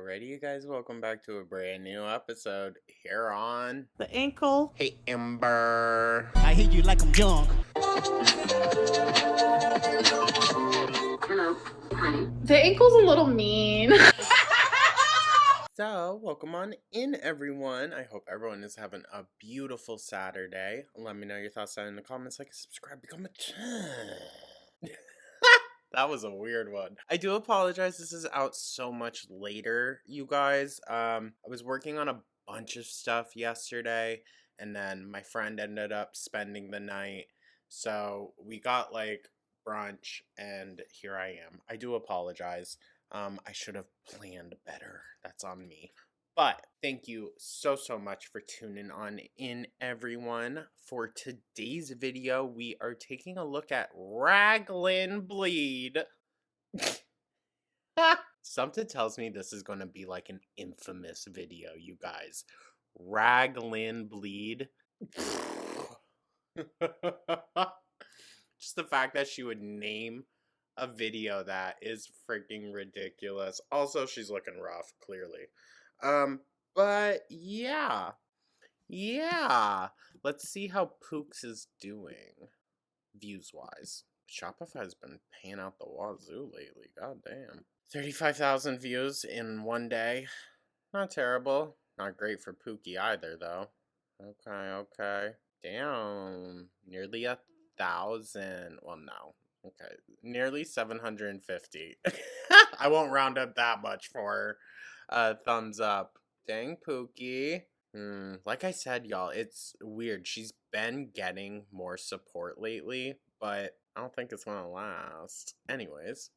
Alrighty, you guys, welcome back to a brand new episode here on The ankle. Hey Ember. I hate you like I'm young. The ankle's a little mean. So, welcome on in, everyone. I hope everyone is having a beautiful Saturday. Let me know your thoughts down in the comments. Like, subscribe, become a That was a weird one. I do apologize. This is out so much later, you guys. I was working on a bunch of stuff yesterday, and then my friend ended up spending the night. So we got like brunch, and here I am. I do apologize. I should have planned better. That's on me. But thank you so much for tuning on in, everyone. For today's video, we are taking a look at Raglin Bleed. Something tells me this is going to be like an infamous video, you guys. Raglin Bleed. Just the fact that she would name a video that is freaking ridiculous. Also, she's looking rough, clearly. But yeah. Let's see how Pooks is doing, views-wise. Shopify has been paying out the wazoo lately, god damn. 35,000 views in one day. Not terrible. Not great for Pookie either, though. Okay. Damn. Nearly 1,000. Well, no. Okay. Nearly 750. I won't round up that much for thumbs up. Dang, Pookie. Like I said, y'all, it's weird. She's been getting more support lately, but I don't think it's gonna last. Anyways,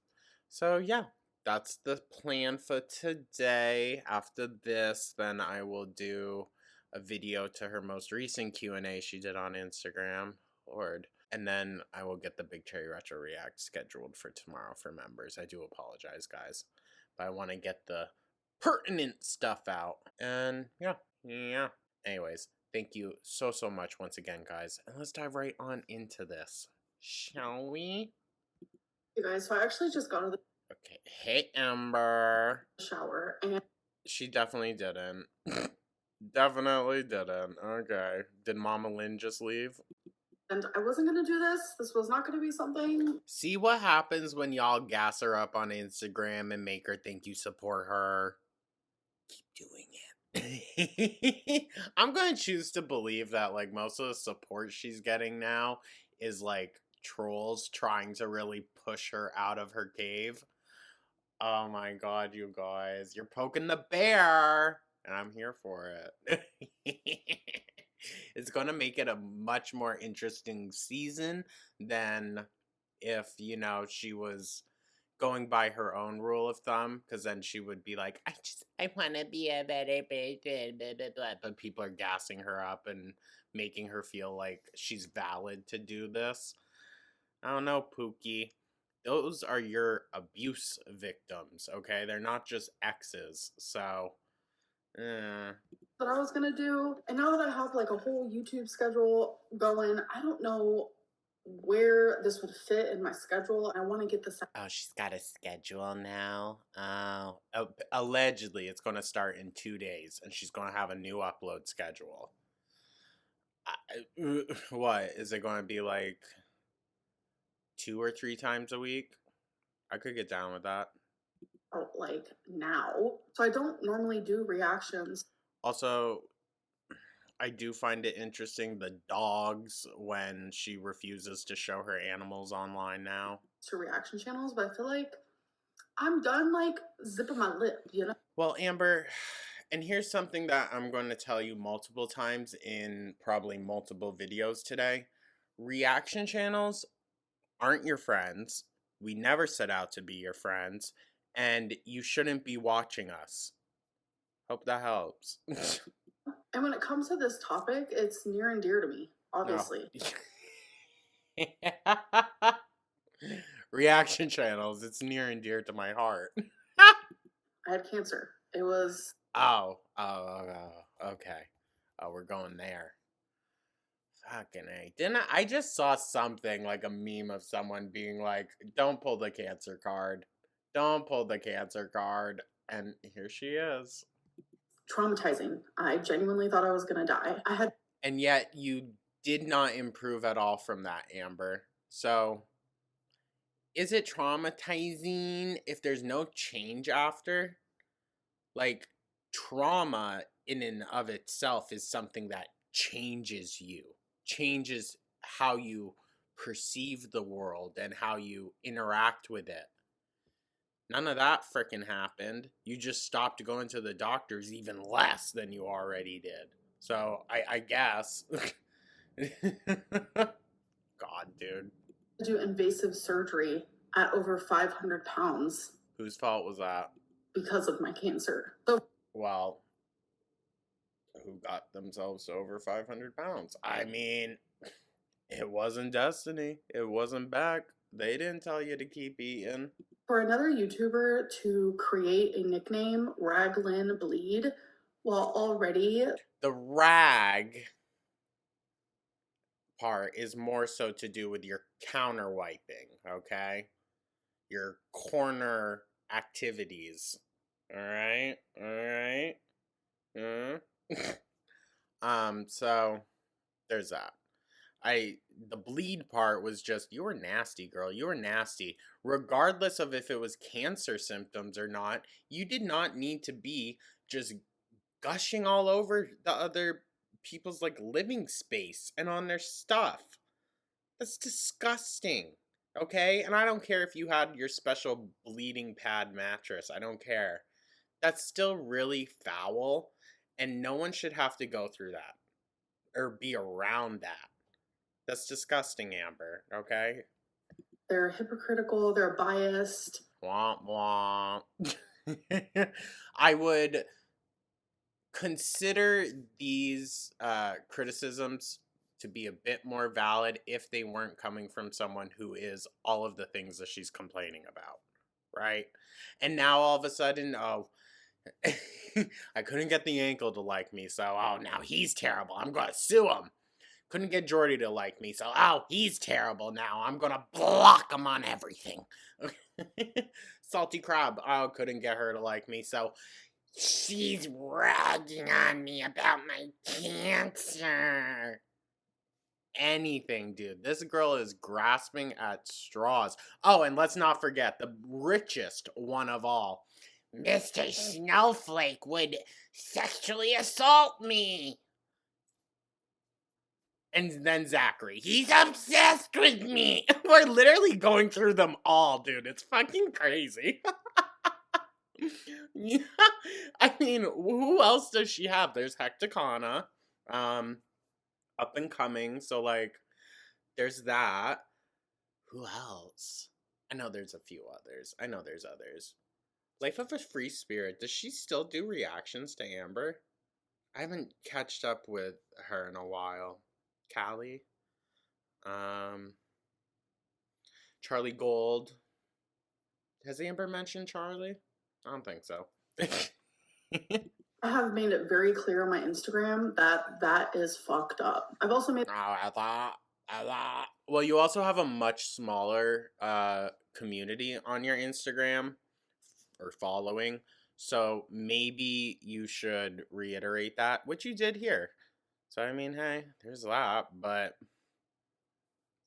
so yeah, that's the plan for today. After this, then I will do a video to her most recent Q&A she did on Instagram. Lord. And then I will get the Big Cherry Retro React scheduled for tomorrow for members. I do apologize, guys. But I want to get the pertinent stuff out. And yeah. Anyways, thank you so much once again, guys. And let's dive right on into this. Shall we? You guys, so I actually just got out of the Okay. Hey, Ember. shower and She definitely didn't. Definitely didn't. Okay. Did Mama Lynn just leave? I wasn't gonna do this. This was not gonna be something. See what happens when y'all gas her up on Instagram and make her think you support her. Keep doing it. I'm gonna choose to believe that like most of the support she's getting now is like trolls trying to really push her out of her cave. Oh my god, you guys. You're poking the bear! And I'm here for it. It's gonna make it a much more interesting season than if, you know, she was going by her own rule of thumb, because then she would be like, I want to be a better person, blah, blah, blah. But people are gassing her up and making her feel like she's valid to do this. I don't know, Pookie. Those are your abuse victims, okay? They're not just exes, so... That I was gonna do. And now that I have like a whole YouTube schedule going, I don't know where this would fit in my schedule. I want to get this. Oh, she's got a schedule now. Oh, allegedly, it's going to start in 2 days, and she's going to have a new upload schedule. What is it going to be like? 2 or 3 times a week? I could get down with that. Like now, so I don't normally do reactions. Also, I do find it interesting the dogs when she refuses to show her animals online now. To reaction channels, but I feel like I'm done like zipping my lip, you know? Well, Amber, and here's something that I'm going to tell you multiple times in probably multiple videos today. Reaction channels aren't your friends. We never set out to be your friends. And you shouldn't be watching us. Hope that helps. And when it comes to this topic, it's near and dear to me, obviously. No. Reaction channels, it's near and dear to my heart. I had cancer. It was... Oh, okay. Oh, we're going there. Fucking A. I just saw something like a meme of someone being like, don't pull the cancer card. Don't pull the cancer card. And here she is. Traumatizing. I genuinely thought I was gonna die. And yet you did not improve at all from that, Amber. So, is it traumatizing if there's no change after? Like, trauma in and of itself is something that changes you, changes how you perceive the world and how you interact with it. None of that freaking happened. You just stopped going to the doctors even less than you already did. So I guess. God, dude. Do invasive surgery at over 500 pounds. Whose fault was that? Because of my cancer. So, well, who got themselves to over 500 pounds? I mean, it wasn't destiny. It wasn't back. They didn't tell you to keep eating. For another YouTuber to create a nickname, Raglin Bleed, while already... The rag part is more so to do with your counter wiping, okay? Your corner activities. Alright? Alright? So there's that. The bleed part was just, you were nasty, girl. You were nasty. Regardless of if it was cancer symptoms or not, you did not need to be just gushing all over the other people's like living space and on their stuff. That's disgusting. Okay? And I don't care if you had your special bleeding pad mattress. I don't care. That's still really foul, and no one should have to go through that or be around that. That's disgusting, Amber, okay? They're hypocritical, they're biased. Womp womp. I would consider these criticisms to be a bit more valid if they weren't coming from someone who is all of the things that she's complaining about, right? And now all of a sudden, oh, I couldn't get the ankle to like me, so oh, now he's terrible. I'm gonna sue him. Couldn't get Jordy to like me, so oh, he's terrible now. I'm gonna block him on everything. Salty Crab, oh, couldn't get her to like me, so she's ragging on me about my cancer. Anything, dude. This girl is grasping at straws. Oh, and let's not forget the richest one of all. Mr. Snowflake would sexually assault me. And then Zachary, he's obsessed with me. We're literally going through them all, dude. It's fucking crazy. Yeah. I mean, who else does she have? There's Hecticana, up and coming. So like, there's that. Who else? I know there's a few others. I know there's others. Life of a Free Spirit. Does she still do reactions to Amber? I haven't catched up with her in a while. Callie. Charlie Gold. Has Amber mentioned Charlie? I don't think so. I have made it very clear on my Instagram that that is fucked up. I've also made... Well, you also have a much smaller community on your Instagram or following, so maybe you should reiterate that, which you did here. So I mean, hey, there's that, but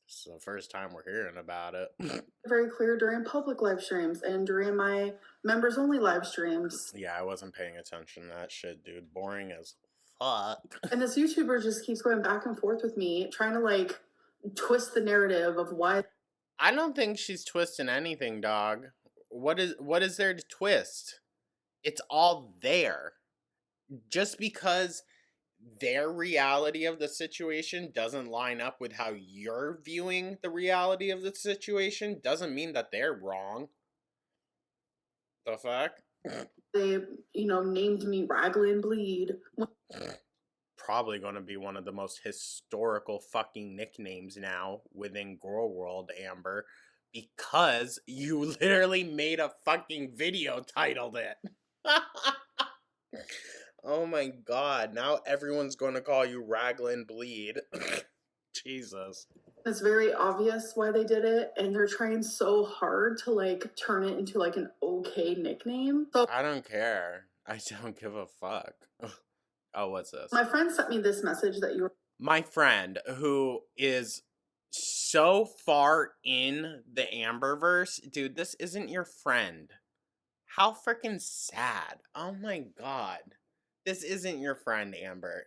it's the first time we're hearing about it. very clear during public live streams and during my members only live streams. Yeah, I wasn't paying attention to that shit, dude. Boring as fuck. And this YouTuber just keeps going back and forth with me, trying to like twist the narrative of why. I don't think she's twisting anything, dog. What is there to twist? It's all there. Just because their reality of the situation doesn't line up with how you're viewing the reality of the situation doesn't mean that they're wrong. The fuck? They, named me Raglin Bleed. Probably going to be one of the most historical fucking nicknames now within Girl World, Amber, because you literally made a fucking video titled it. Oh my god, now everyone's going to call you Raglin Bleed. Jesus. It's very obvious why they did it, and they're trying so hard to like turn it into like an okay nickname. So I don't care. I don't give a fuck. Oh, what's this? my friend sent me this message that you were My friend who is so far in the Amberverse, dude, this isn't your friend. How freaking sad. Oh my god. This isn't your friend, Amber.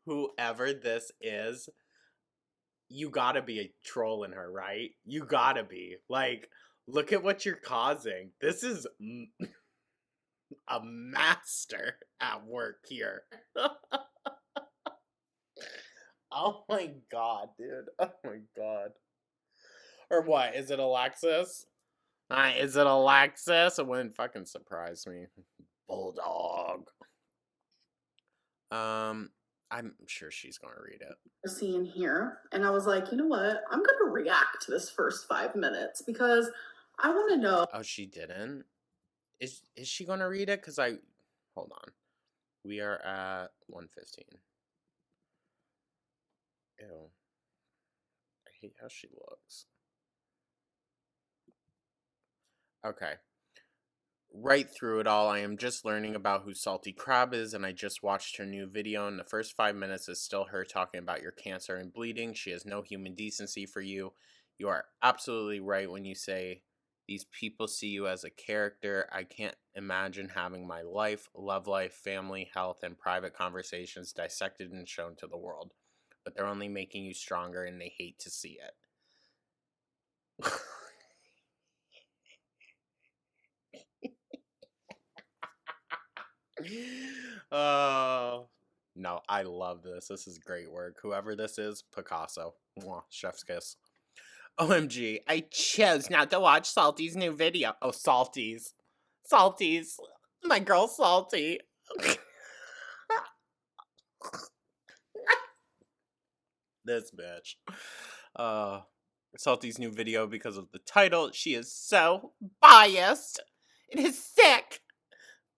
Whoever this is, you gotta be a trolling her, right? You gotta be. Like, look at what you're causing. This is a master at work here. Oh my god, dude. Oh my god. Or what? Is it Alexis? Is it Alexis? It wouldn't fucking surprise me. Bulldog. Um, I'm sure she's gonna read it. seeing here, and I was like, you know what? I'm gonna react to this first 5 minutes because I want to know. Oh, she didn't. Is she gonna read it? Cause I hold on. We are at 1:15. Ew. I hate how she looks. Okay. Right through it all, I am just learning about who Salty Crab is, and I just watched her new video, and the first 5 minutes is still her talking about your cancer and bleeding. She has no human decency for you. You are absolutely right when you say these people see you as a character. I can't imagine having my life, love life, family, health, and private conversations dissected and shown to the world. But they're only making you stronger, and they hate to see it. Oh no, I love this. This is great work. Whoever this is, Picasso. Mwah, chef's kiss. OMG, I chose not to watch Salty's new video. Oh, Salty's. Salty's. My girl Salty. This bitch. Salty's new video because of the title. She is so biased. It is sick.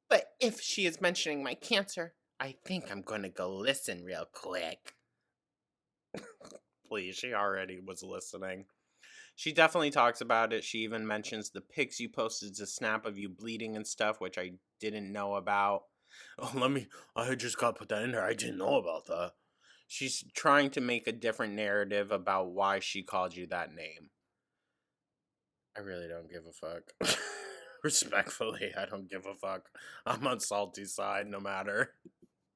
But if she is mentioning my cancer, I think I'm gonna go listen real quick. Please, she already was listening. She definitely talks about it. She even mentions the pics you posted to snap of you bleeding and stuff, which I didn't know about. Oh, I just gotta put that in there. I didn't know about that. She's trying to make a different narrative about why she called you that name. I really don't give a fuck. Respectfully, I don't give a fuck. I'm on Salty's side no matter.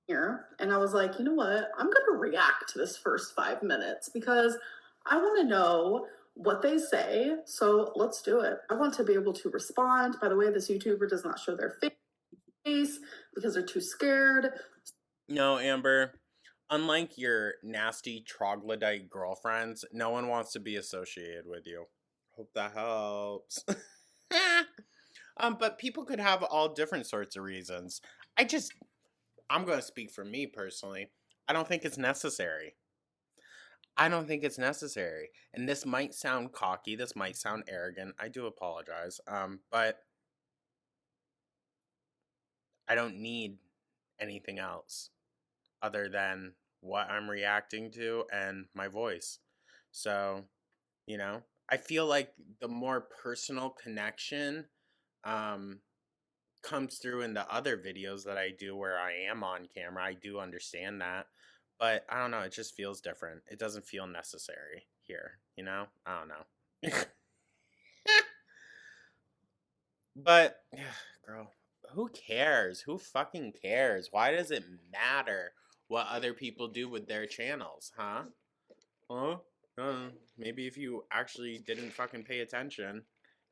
Here, and I was like, you know what? I'm gonna react to this first 5 minutes because I want to know what they say. So let's do it. I want to be able to respond. By the way, this YouTuber does not show their face because they're too scared. No, Amber. Unlike your nasty troglodyte girlfriends, no one wants to be associated with you. Hope that helps. But people could have all different sorts of reasons. I'm gonna speak for me personally. I don't think it's necessary. I don't think it's necessary. And this might sound cocky, this might sound arrogant. I do apologize. But I don't need anything else other than what I'm reacting to and my voice. So, I feel like the more personal connection um comes through in the other videos that I do where I am on camera. I do understand that. But I don't know, it just feels different. It doesn't feel necessary here. I don't know. But girl, who cares? Who fucking cares? Why does it matter what other people do with their channels, huh? Huh? Maybe if you actually didn't fucking pay attention.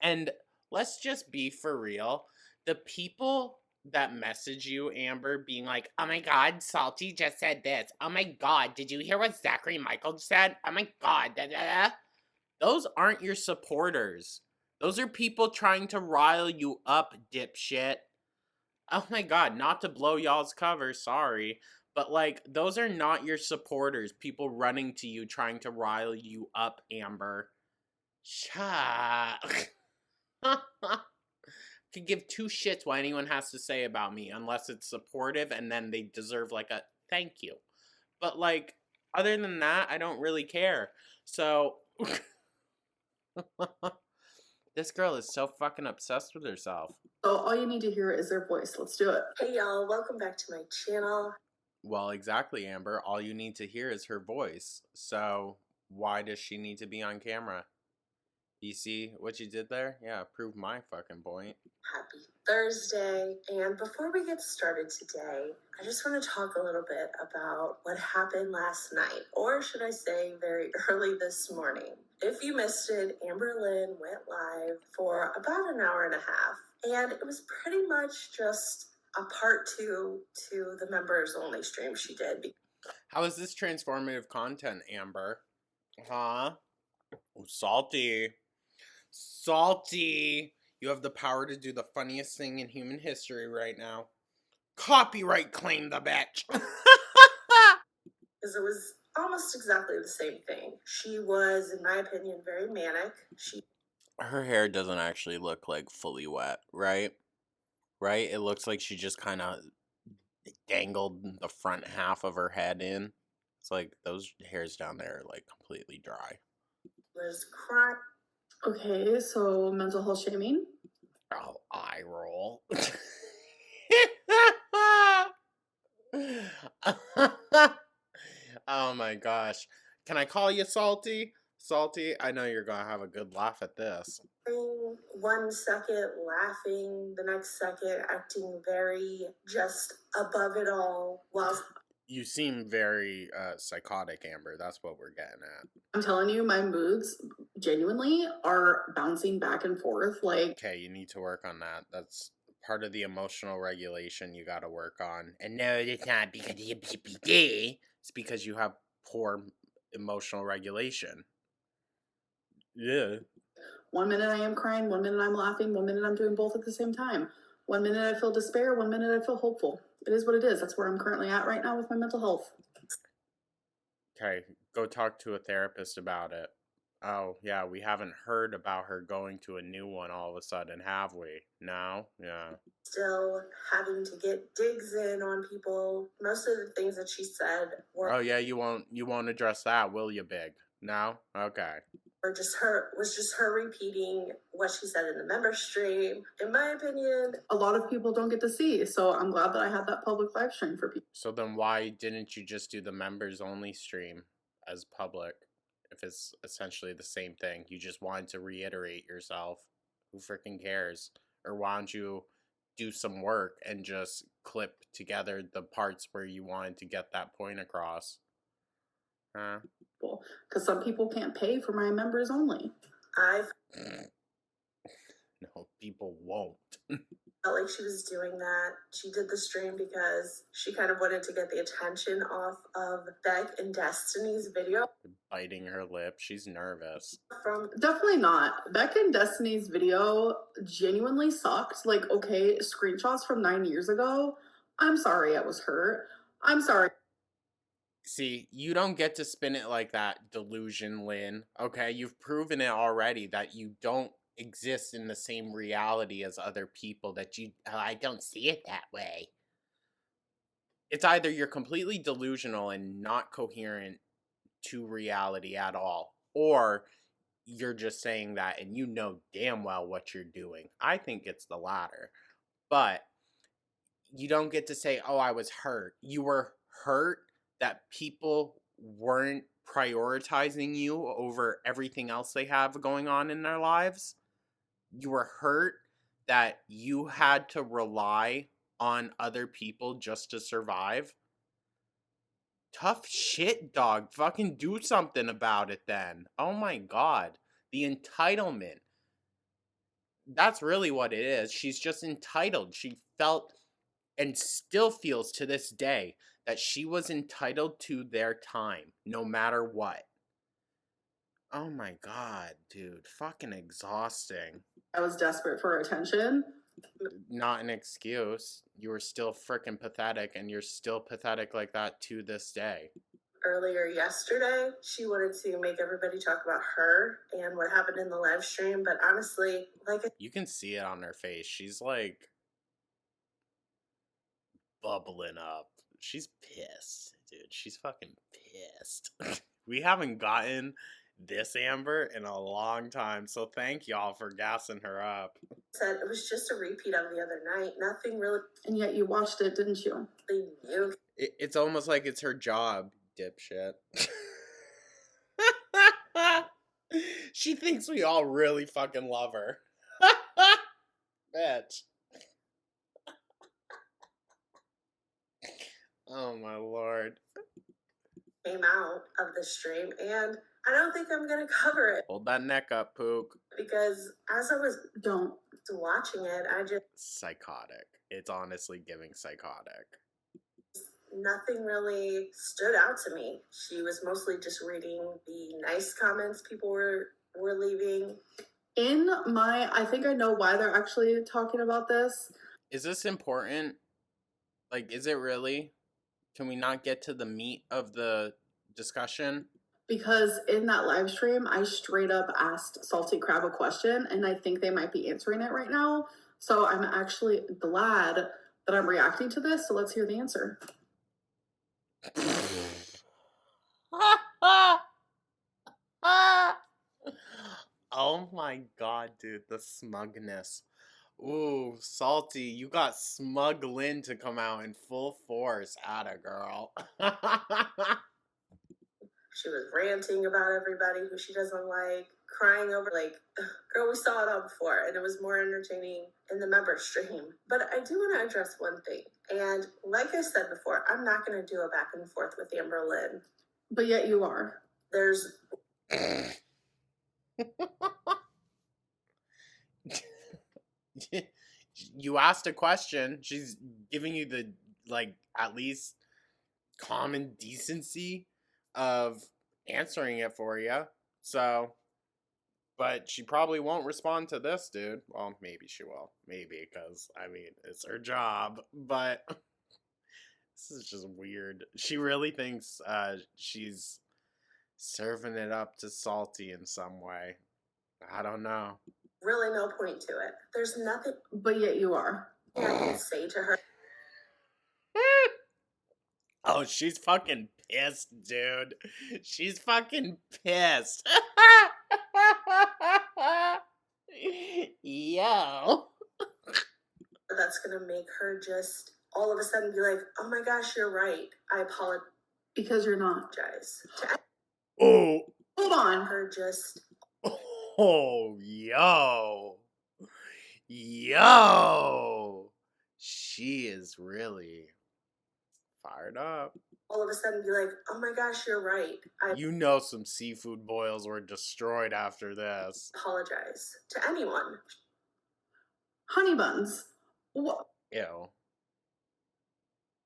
And let's just be for real. The people that message you, Amber, being like, oh my god, Salty just said this. Oh my god, did you hear what Zachary Michael said? Oh my god, da, da, da. Those aren't your supporters. Those are people trying to rile you up, dipshit. Oh my god, not to blow y'all's cover, sorry. But like, those are not your supporters. People running to you trying to rile you up, Amber. Shut. Could give two shits what anyone has to say about me, unless it's supportive and then they deserve like a Thank you. But, like, other than that, I don't really care. So, this girl is so fucking obsessed with herself. So all you need to hear is their voice. Let's do it. Hey y'all, welcome back to my channel. Well, exactly, Amber. All you need to hear is her voice. So, why does she need to be on camera? You see what you did there? Yeah, prove my fucking point. Happy Thursday. And before we get started today, I just want to talk a little bit about what happened last night, or should I say very early this morning. If you missed it, Amber Lynn went live for about an hour and a half, and it was pretty much just a part two to the members only stream she did. How is this transformative content, Amber? Huh? Oh, salty. Salty. You have the power to do the funniest thing in human history right now. Copyright claim the bitch. Because it was almost exactly the same thing. She was, in my opinion, very manic. Her hair doesn't actually look like fully wet, right? Right? It looks like she just kind of dangled the front half of her head in. It's like those hairs down there are like completely dry. Was crying. Okay, so mental health shaming. Oh, eye roll. Oh my gosh. Can I call you salty? Salty? I know you're gonna have a good laugh at this. 1 second laughing, the next second acting very just above it all, while You seem very psychotic, Amber. That's what we're getting at. I'm telling you, my moods genuinely are bouncing back and forth. Like, Okay, you need to work on that. That's part of the emotional regulation you gotta work on. And no, it's not because you're BPD. It's because you have poor emotional regulation. Yeah. 1 minute I am crying, 1 minute I'm laughing, 1 minute I'm doing both at the same time. 1 minute I feel despair, 1 minute I feel hopeful. It is what it is. That's where I'm currently at right now with my mental health. Okay, go talk to a therapist about it. Oh, yeah, we haven't heard about her going to a new one all of a sudden, have we? No? Yeah. still having to get digs in on people. Most of the things that she said Oh yeah, you won't address that, will you, Big? No? Okay. was just her repeating what she said in the member stream. In my opinion, A lot of people don't get to see, so I'm glad that I had that public live stream for people. So then why didn't you just do the members only stream as public? If it's essentially the same thing. You just wanted to reiterate yourself. Who freaking cares? Or why don't you do some work and just clip together the parts where you wanted to get that point across? Huh? Because some people can't pay for my members only. I No, people won't. felt like she was doing that. She did the stream because she kind of wanted to get the attention off of Beck and Destiny's video. Biting her lip. She's nervous. Definitely not. Beck and Destiny's video genuinely sucked. Like, okay, screenshots from 9 years ago. I'm sorry I was hurt. I'm sorry. See, you don't get to spin it like that, delusion, Lynn. Okay, you've proven it already that you don't exist in the same reality as other people. I don't see it that way. It's either you're completely delusional and not coherent to reality at all, or you're just saying that and you know damn well what you're doing. I think it's the latter. But you don't get to say, oh, I was hurt. You were hurt that people weren't prioritizing you over everything else they have going on in their lives. You were hurt that you had to rely on other people just to survive. Tough shit, dog. Fucking do something about it then. Oh my god. The entitlement. That's really what it is. She's just entitled. She felt and still feels to this day that she was entitled to their time, no matter what. Oh my god, dude. Fucking exhausting. I was desperate for attention. Not an excuse. You were still freaking pathetic, and you're still pathetic like that to this day. Earlier yesterday, she wanted to make everybody talk about her and what happened in the live stream, but honestly, you can see it on her face. She's like bubbling up. She's pissed, dude. She's fucking pissed. We haven't gotten this Amber in a long time, so thank y'all for gassing her up. Said it was just a repeat of the other night. Nothing really And yet you watched it, didn't you? new. It's almost like it's her job, dipshit. She thinks we all really fucking love her. Bitch. Oh my lord. Came out of the stream, and I don't think I'm gonna cover it Hold that neck up, Pook. because as I was Don't. watching it, I just Psychotic. It's honestly giving psychotic. nothing really stood out to me. She was mostly just reading the nice comments people were leaving. I think I know why they're actually talking about this. Is this important? Like, is it really? Can we not get to the meat of the discussion? Because in that live stream, I straight up asked Salty Crab a question, and I think they might be answering it right now. So I'm actually glad that I'm reacting to this. So let's hear the answer. Oh my god, dude, the smugness. Ooh, Salty, you got Smug Lynn to come out in full force. Atta girl. She was ranting about everybody who she doesn't like, crying over, like, girl, we saw it all before, and it was more entertaining in the member stream. But I do want to address one thing, and like I said before, I'm not going to do a back and forth with Amber Lynn. But yet you are. There's You asked a question. She's giving you the, like, at least common decency of answering it for you. So, but she probably won't respond to this, dude. Well, maybe she will. Maybe, because, I mean, it's her job. But this is just weird. She really thinks she's serving it up to Salty in some way. I don't know. really no point to it. There's nothing But yet you are. I can say to her. Oh, she's fucking pissed, dude. She's fucking pissed. Yo. That's gonna make her just all of a sudden be like, oh my gosh, you're right. I apologize Because you're not. to Oh. Hold on. her just Oh, yo. Yo. She is really fired up. all of a sudden be like, oh my gosh, you're right. I You know some seafood boils were destroyed after this. apologize to anyone. Honey buns. What? Ew.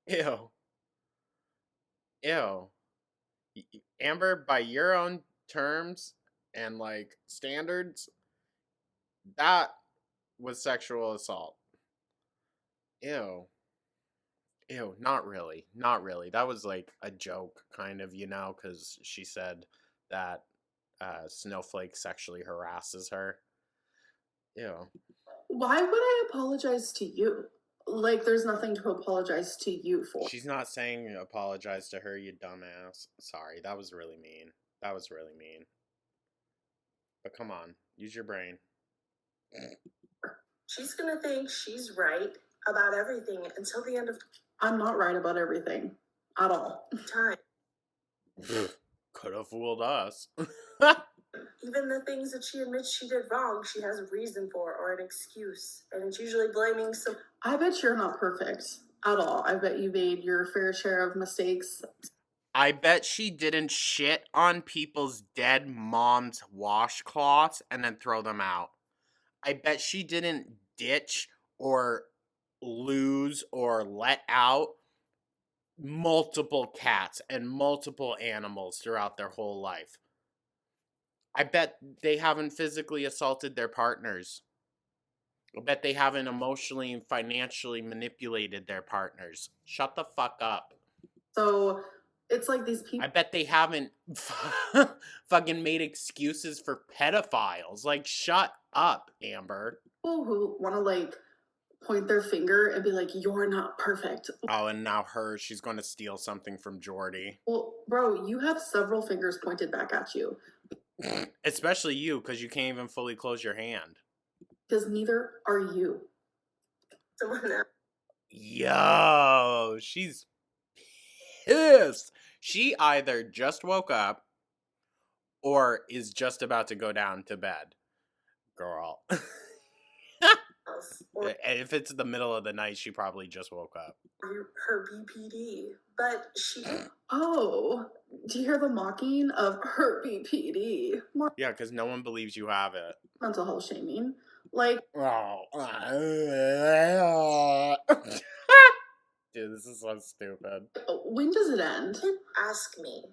Ew. Ew. Amber, by your own terms and, like, standards, that was sexual assault. Ew. Ew, not really. Not really. That was like a joke, kind of, because she said that Snowflake sexually harasses her. Ew. Why would I apologize to you? Like, there's nothing to apologize to you for. She's not saying apologize to her, you dumbass. Sorry, that was really mean. That was really mean. But come on, use your brain. She's gonna think she's right about everything until the end of I'm not right about everything. At all. time. Could have fooled us. Even the things that she admits she did wrong, she has a reason for or an excuse. And it's usually blaming some I bet you're not perfect. At all. I bet you made your fair share of mistakes. I bet she didn't shit on people's dead mom's washcloths and then throw them out. I bet she didn't ditch or lose or let out multiple cats and multiple animals throughout their whole life. I bet they haven't physically assaulted their partners. I bet they haven't emotionally and financially manipulated their partners. Shut the fuck up. So it's like these people. I bet they haven't fucking made excuses for pedophiles. Like, shut up, Amber. Who want to like point their finger and be like, you're not perfect. Oh, and now she's going to steal something from Jordy. Well, bro, you have several fingers pointed back at you. Especially you, because you can't even fully close your hand. Because neither are you. Someone else. Yo, she's pissed. She either just woke up or is just about to go down to bed. Girl. Or If it's the middle of the night, she probably just woke up. her BPD. But she did. Oh, do you hear the mocking of her BPD? More Yeah, because no one believes you have it. mental health shaming. Like, Oh. Dude, this is so stupid. when does it end? Ask me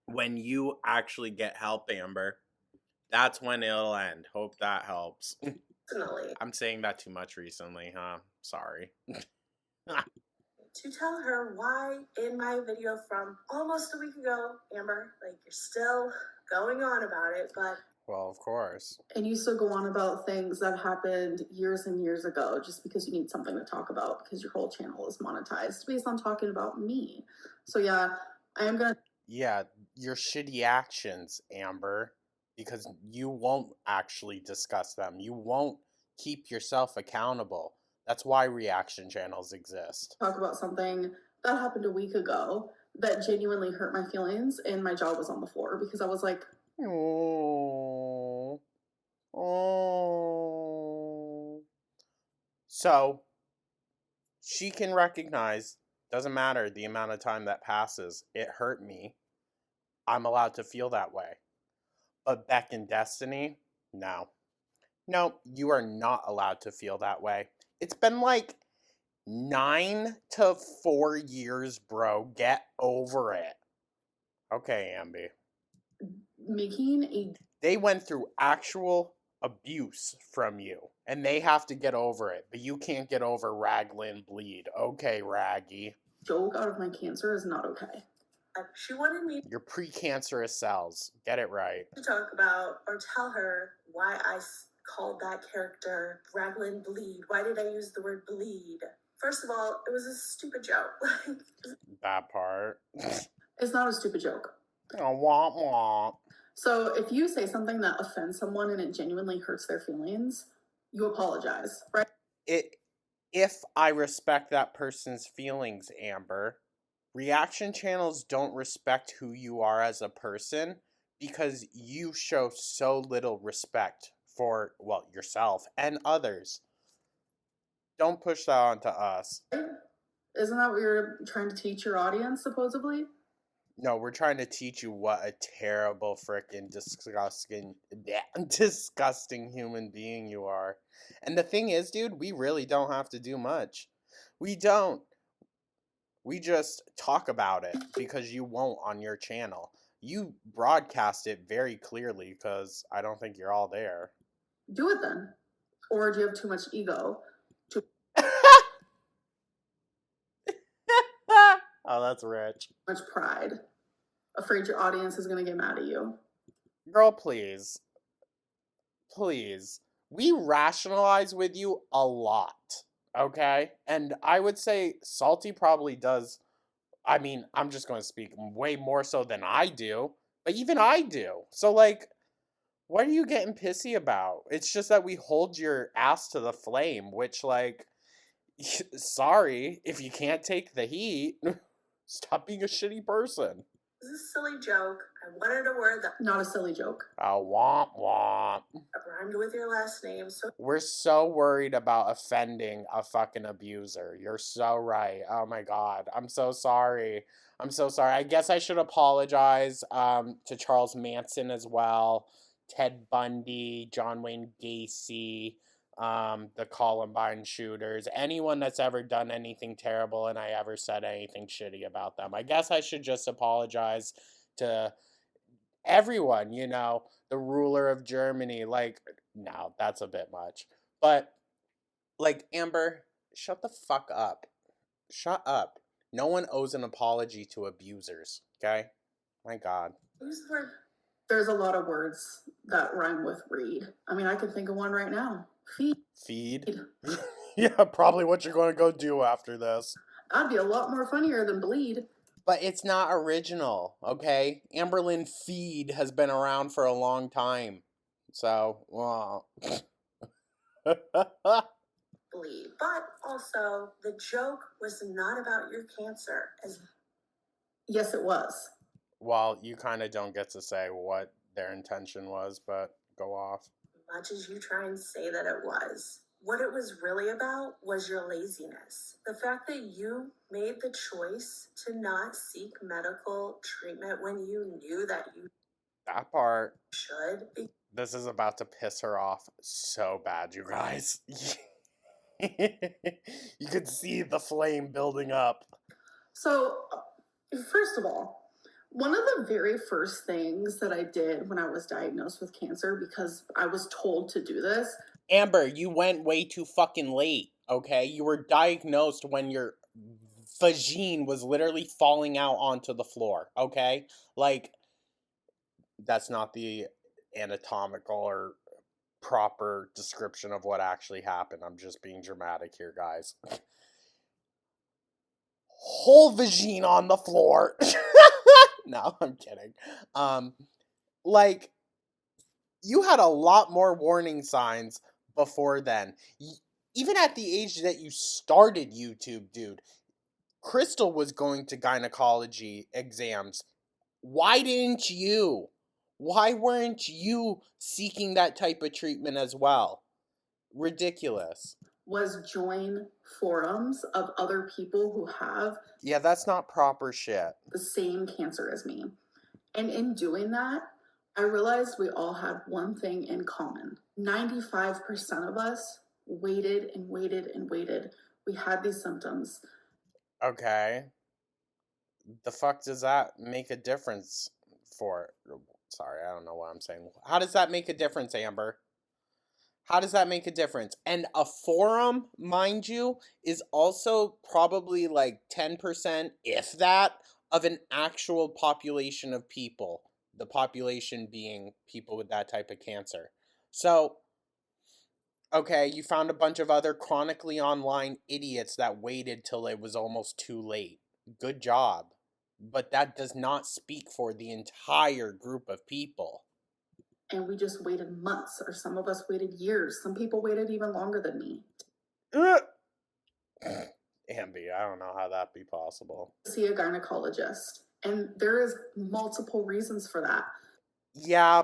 When you actually get help, Amber, that's when it'll end. Hope that helps. personally I'm saying that too much recently, huh? Sorry. to tell her why in my video from almost a week ago, Amber, like you're still going on about it, but Well, of course. And you still go on about things that happened years and years ago just because you need something to talk about because your whole channel is monetized based on talking about me. So yeah, I am gonna. Yeah, your shitty actions, Amber, because you won't actually discuss them. You won't keep yourself accountable. That's why reaction channels exist. Talk about something that happened a week ago that genuinely hurt my feelings and my jaw was on the floor because I was like, Oh. Oh. So, she can recognize, doesn't matter the amount of time that passes, it hurt me. I'm allowed to feel that way. But Beck and Destiny, no. No, you are not allowed to feel that way. It's been like 9 to 4 years, bro. Get over it. Okay, Ambi. making a They went through actual abuse from you, and they have to get over it. But you can't get over Raglin bleed. Okay, Raggy. joke out of my cancer is not okay. she wanted me Your precancerous cells. Get it right. to talk about or tell her why I called that character Raglin Bleed. Why did I use the word bleed? First of all, it was a stupid joke. That part. It's not a stupid joke. Oh, womp womp. So if you say something that offends someone and it genuinely hurts their feelings, you apologize, right? If I respect that person's feelings, Amber, reaction channels don't respect who you are as a person because you show so little respect for, well, yourself and others. Don't push that onto us. Isn't that what you're trying to teach your audience, supposedly? No, we're trying to teach you what a terrible, frickin' disgusting human being you are. And the thing is, dude, we really don't have to do much. We don't. We just talk about it because you won't on your channel. You broadcast it very clearly because I don't think you're all there. Do it then. Or do you have too much ego? Oh, that's rich. Too much pride? Afraid your audience is going to get mad at you? Girl, please. Please. We rationalize with you a lot, okay? And I would say Salty probably does. I mean, I'm just going to speak way more so than I do, but even I do. So, like, what are you getting pissy about? It's just that we hold your ass to the flame, which, like, sorry, if you can't take the heat, stop being a shitty person. This is a silly joke. I wanted a word that Not a silly joke. Oh, womp womp. rhymed with your last name, so We're so worried about offending a fucking abuser. You're so right. Oh my god. I'm so sorry. I'm so sorry. I guess I should apologize to Charles Manson as well, Ted Bundy, John Wayne Gacy, the Columbine shooters, anyone that's ever done anything terrible and I ever said anything shitty about them. I guess I should just apologize to everyone, you know, the ruler of Germany. Like, no, that's a bit much. But, like, Amber, shut the fuck up. Shut up. No one owes an apology to abusers, okay? My god. use the word There's a lot of words that rhyme with read. I mean, I can think of one right now. Feed. Feed? Yeah, probably what you're going to go do after this. That'd be a lot more funnier than bleed. But it's not original, okay? Amberlynn Feed has been around for a long time. So, well. Bleed. But also, the joke was not about your cancer, as Yes, it was. Well, you kind of don't get to say what their intention was, but go off. much as you try and say that it was. What it was really about was your laziness. The fact that you made the choice to not seek medical treatment when you knew that you That part. should. This is about to piss her off so bad, you guys. You could see the flame building up. So, first of all, one of the very first things that I did when I was diagnosed with cancer, because I was told to do this. Amber, you went way too fucking late, okay? You were diagnosed when your vagine was literally falling out onto the floor, okay? Like, that's not the anatomical or proper description of what actually happened. I'm just being dramatic here, guys. Whole vagine on the floor. No, I'm kidding. Like, you had a lot more warning signs before then. Even at the age that you started YouTube, dude, Crystal was going to gynecology exams. Why didn't you? Why weren't you seeking that type of treatment as well? Ridiculous. Was join forums of other people who have Yeah, that's not proper shit. the same cancer as me. And in doing that, I realized we all had one thing in common. 95% of us waited and waited and waited. We had these symptoms. Okay. The fuck does that make a difference for? Sorry, I don't know what I'm saying. How does that make a difference, Amber? How does that make a difference? And a forum, mind you, is also probably like 10%, if that, of an actual population of people. The population being people with that type of cancer. So, okay, you found a bunch of other chronically online idiots that waited till it was almost too late. Good job. But that does not speak for the entire group of people. And we just waited months, or some of us waited years. Some people waited even longer than me. Ambi, I don't know how that'd be possible. To see a gynecologist. And there is multiple reasons for that. Yeah,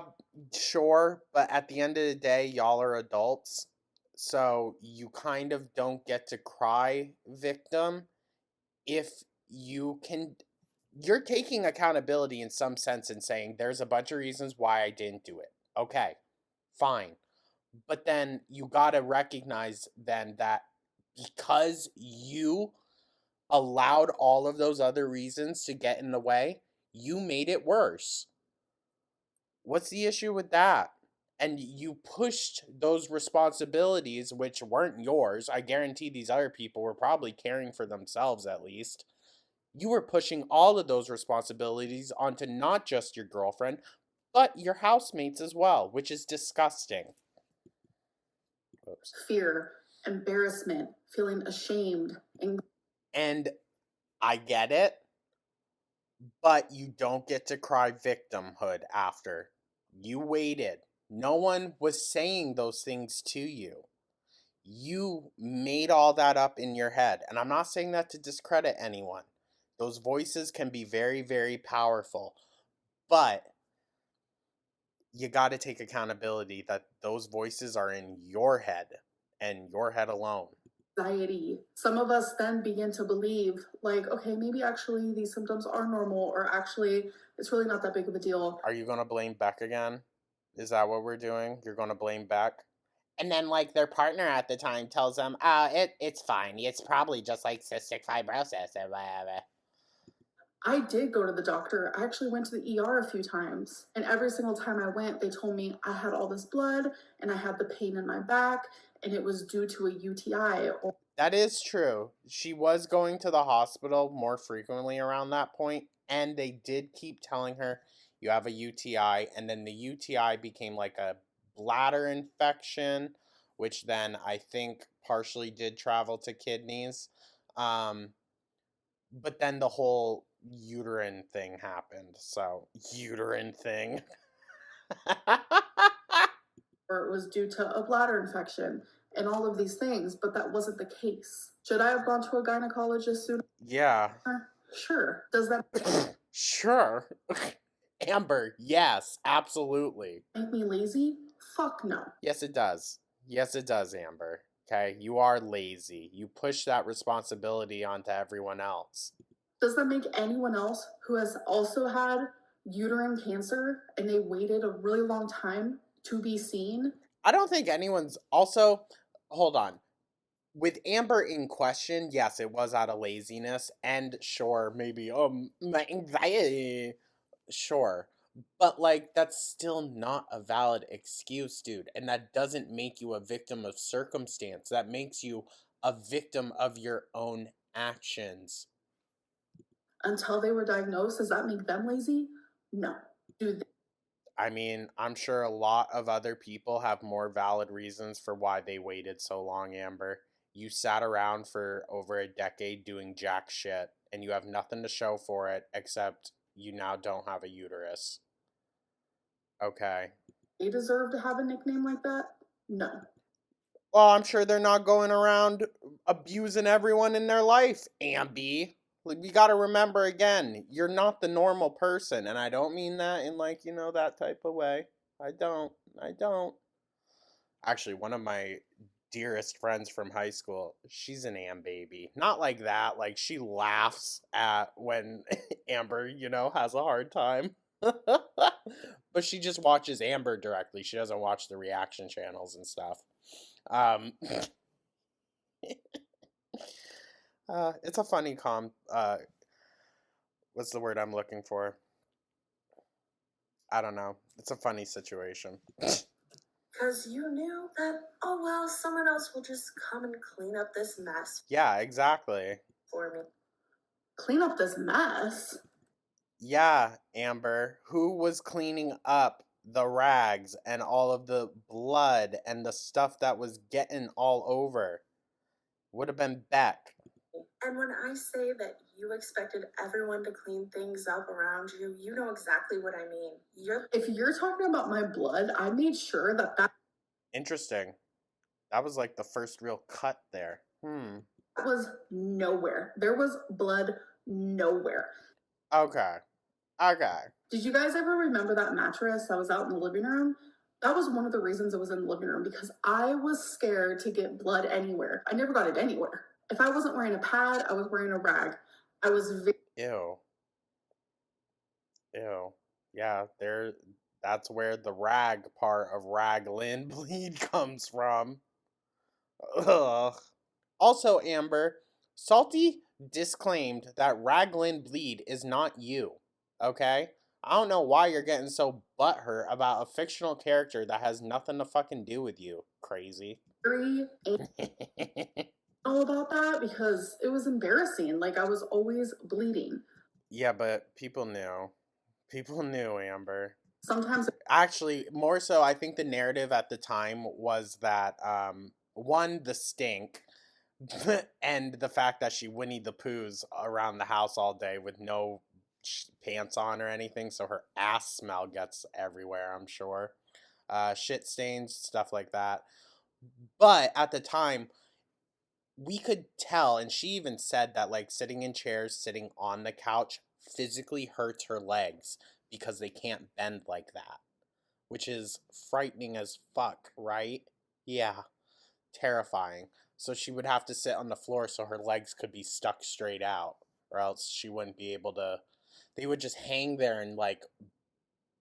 sure, but at the end of the day, y'all are adults, so you kind of don't get to cry victim if you can. You're taking accountability in some sense and saying there's a bunch of reasons why I didn't do it. Okay, fine. But then you gotta recognize then that because you allowed all of those other reasons to get in the way, you made it worse. What's the issue with that? And you pushed those responsibilities, which weren't yours. I guarantee these other people were probably caring for themselves at least. You were pushing all of those responsibilities onto not just your girlfriend, but your housemates as well, which is disgusting. Oops. Fear, embarrassment, feeling ashamed. And I get it, but you don't get to cry victimhood after. You waited. No one was saying those things to you. You made all that up in your head. And I'm not saying that to discredit anyone. Those voices can be very, very powerful. But you got to take accountability that those voices are in your head and your head alone. Anxiety. Some of us then begin to believe, like, okay, maybe actually these symptoms are normal, or actually it's really not that big of a deal. Are you going to blame Beck again? Is that what we're doing? You're going to blame Beck? And then, like, their partner at the time tells them, it's fine. It's probably just, like, cystic fibrosis or whatever. I did go to the doctor. I actually went to the ER a few times. And every single time I went, they told me I had all this blood and I had the pain in my back and it was due to a UTI. That is true. She was going to the hospital more frequently around that point, and they did keep telling her you have a UTI, and then the UTI became like a bladder infection which then I think partially did travel to kidneys. Um, but then the whole uterine thing happened. So, uterine thing. or it was due to a bladder infection and all of these things, but that wasn't the case. Should I have gone to a gynecologist sooner? Yeah. Sure. Does that Sure. Amber, yes, absolutely. make me lazy? Fuck no. Yes, it does. Yes, it does, Amber. Okay, you are lazy. You push that responsibility onto everyone else. Does that make anyone else who has also had uterine cancer and they waited a really long time to be seen? I don't think anyone's also. Hold on. With Amber in question, yes, it was out of laziness, and sure, maybe my anxiety. Sure. But like that's still not a valid excuse, dude. And that doesn't make you a victim of circumstance. That makes you a victim of your own actions. Until they were diagnosed, does that make them lazy? No. Do I mean, I'm sure a lot of other people have more valid reasons for why they waited so long, Amber. You sat around for over a decade doing jack shit, and you have nothing to show for it except you now don't have a uterus. Okay. they deserve to have a nickname like that? No. Well, I'm sure they're not going around abusing everyone in their life, Ambi. Like, we gotta remember again, you're not the normal person, and I don't mean that in like, that type of way. I don't. I don't. Actually, one of my dearest friends from high school, she's an Am baby. Not like that. Like she laughs at when Amber, has a hard time. But she just watches Amber directly. She doesn't watch the reaction channels and stuff. Um it's a funny what's the word I'm looking for? I don't know. It's a funny situation. Because you knew that, oh well, someone else will just come and clean up this mess Yeah, exactly. for me. Clean up this mess? Yeah, Amber, who was cleaning up the rags and all of the blood and the stuff that was getting all over? Would have been Beck. And when I say that you expected everyone to clean things up around you, you know exactly what I mean. If you're talking about my blood, I made sure that Interesting. That was like the first real cut there. was nowhere. There was blood nowhere. Okay. Okay. Did you guys ever remember that mattress that was out in the living room? That was one of the reasons it was in the living room, because I was scared to get blood anywhere. I never got it anywhere. If I wasn't wearing a pad, I was wearing a rag. I was Ew. Ew. Yeah, that's where the rag part of Raglin bleed comes from. Ugh. Also, Amber, Salty disclaimed that Raglin bleed is not you. Okay? I don't know why you're getting so butthurt about a fictional character that has nothing to fucking do with you. Crazy. very anal about that because it was embarrassing. Like, I was always bleeding. Yeah, but people knew. People knew, Amber. Sometimes Actually, more so, I think the narrative at the time was that, one, the stink, and the fact that she Winnie the Poohs around the house all day with no pants on or anything, so her ass smell gets everywhere, I'm sure. Shit stains, stuff like that. But at the time, we could tell, and she even said that like sitting in chairs, sitting on the couch physically hurts her legs because they can't bend like that, which is frightening as fuck, right? Yeah, terrifying. So she would have to sit on the floor so her legs could be stuck straight out, or else she wouldn't be able to. They would just hang there and like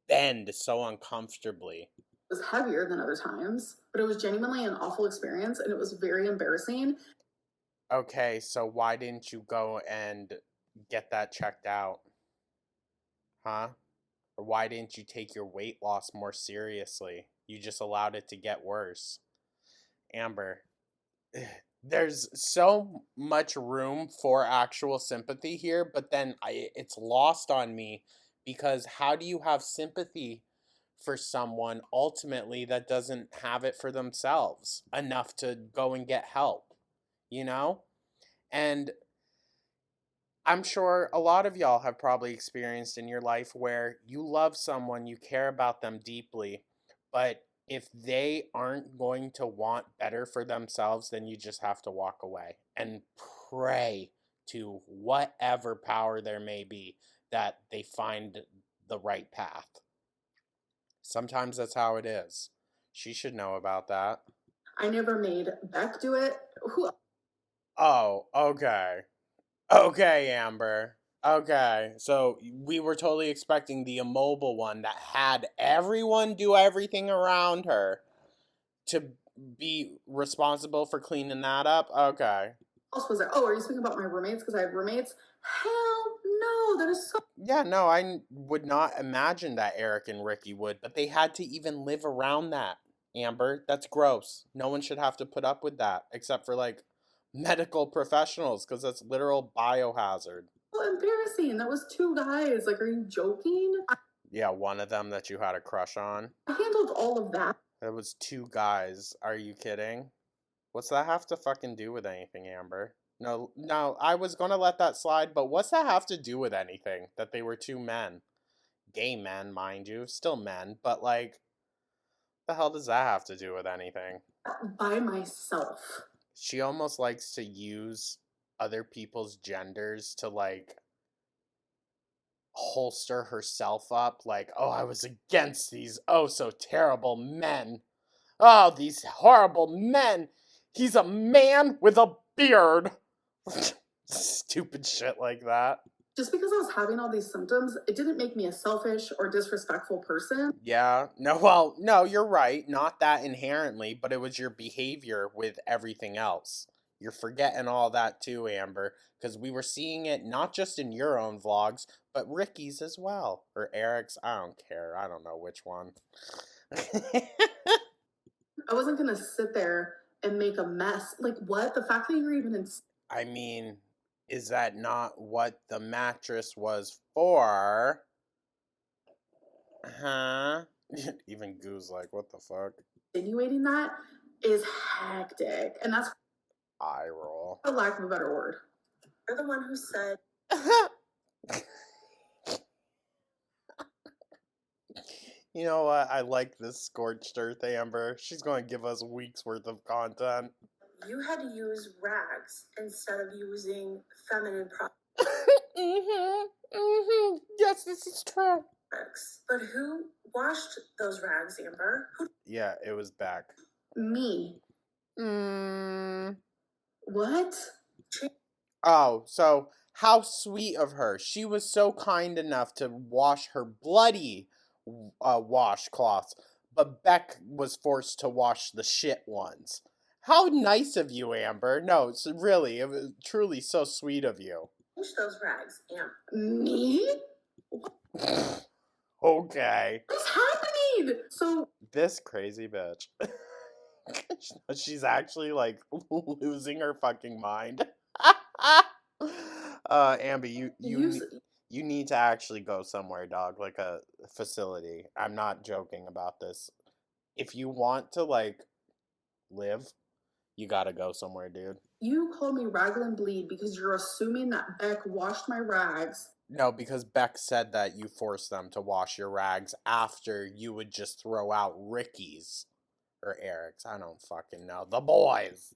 bend so uncomfortably. it was heavier than other times, but it was genuinely an awful experience and it was very embarrassing. Okay, so why didn't you go and get that checked out? Huh? Or why didn't you take your weight loss more seriously? You just allowed it to get worse. Amber, there's so much room for actual sympathy here, but then it's lost on me because how do you have sympathy for someone ultimately that doesn't have it for themselves enough to go and get help, you know? And I'm sure a lot of y'all have probably experienced in your life where you love someone, you care about them deeply, but if they aren't going to want better for themselves, then you just have to walk away and pray to whatever power there may be that they find the right path. Sometimes that's how it is. She should know about that. I never made Beck do it. Who Oh, okay. Okay, Amber. Okay, so we were totally expecting the immobile one that had everyone do everything around her to be responsible for cleaning that up. Okay. else was there? Oh, are you speaking about my roommates? Because I have roommates? Hell no, that is so. Yeah, no, I would not imagine that Eric and Ricky would, but they had to even live around that, Amber. That's gross. No one should have to put up with that except for like medical professionals because that's literal biohazard. Embarrassing. That was two guys. Like, are you joking? Yeah, one of them that you had a crush on. I handled all of that. That was two guys. Are you kidding? What's that have to fucking do with anything, Amber? No, no, I was gonna let that slide, but what's that have to do with anything? That they were two men. Gay men, mind you. Still men, but like, the hell does that have to do with anything? By myself. She almost likes to use other people's genders to like holster herself up like, oh, I was against these oh so terrible men. Oh, these horrible men. He's a man with a beard. Stupid shit like that. Just because I was having all these symptoms, it didn't make me a selfish or disrespectful person. Yeah. No, well, no, you're right. Not that inherently, but it was your behavior with everything else. You're forgetting all that too, Amber, because we were seeing it not just in your own vlogs, but Ricky's as well. Or Eric's. I don't care. I don't know which one. I wasn't gonna sit there and make a mess. Like, what? The fact that you're even in. I mean, is that not what the mattress was for? Huh? Even Goo's like, what the fuck? Insinuating that is hectic. And that's Eye roll. for lack of a better word. You're the one who said, You know what? I like this scorched earth, Amber. She's going to give us weeks worth of content. you had to use rags instead of using feminine Yes, this is true. products. But who washed those rags, Amber? Who Yeah, it was back. Me. What? Oh, so how sweet of her. She was so kind enough to wash her bloody washcloths, but Beck was forced to wash the shit ones. How nice of you, Amber. No, it's really, it was truly so sweet of you. changed those rags, Amber? Me? Okay. What's happening? So This crazy bitch. She's actually like losing her fucking mind. Amber, you need to actually go somewhere, dog, like a facility. I'm not joking about this. If you want to like live, you gotta go somewhere, dude. you call me Raglin Bleed because you're assuming that Beck washed my rags. No, because Beck said that you forced them to wash your rags after you would just throw out Ricky's or Eric's. I don't fucking know. The boys.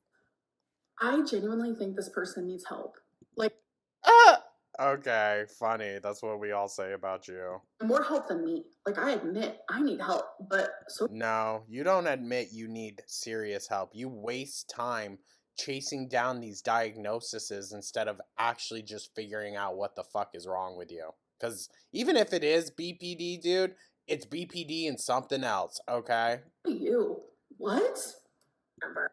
I genuinely think this person needs help. Like, Okay, funny. That's what we all say about you. more help than me. Like, I admit I need help, but so No, you don't admit you need serious help. You waste time chasing down these diagnoses instead of actually just figuring out what the fuck is wrong with you. Because even if it is BPD, dude, it's BPD and something else, okay? you. What? Amber.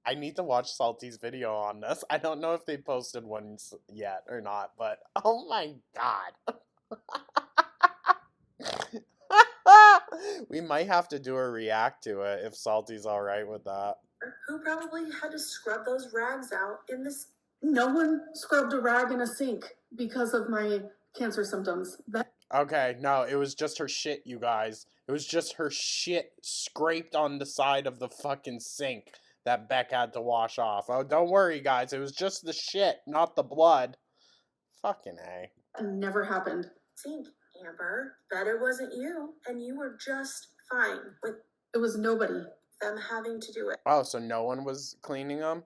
I need to watch Salty's video on this. I don't know if they posted one yet or not, but oh my god. We might have to do a react to it if Salty's alright with that. Who probably had to scrub those rags out in the No one scrubbed a rag in a sink because of my cancer symptoms. That Okay, no, it was just her shit, you guys. It was just her shit scraped on the side of the fucking sink that Beck had to wash off. Oh, don't worry, guys. It was just the shit, not the blood. Fucking A. It never happened. Think, Amber. Bet it wasn't you, and you were just fine with It was nobody. them having to do it. Oh, so no one was cleaning them?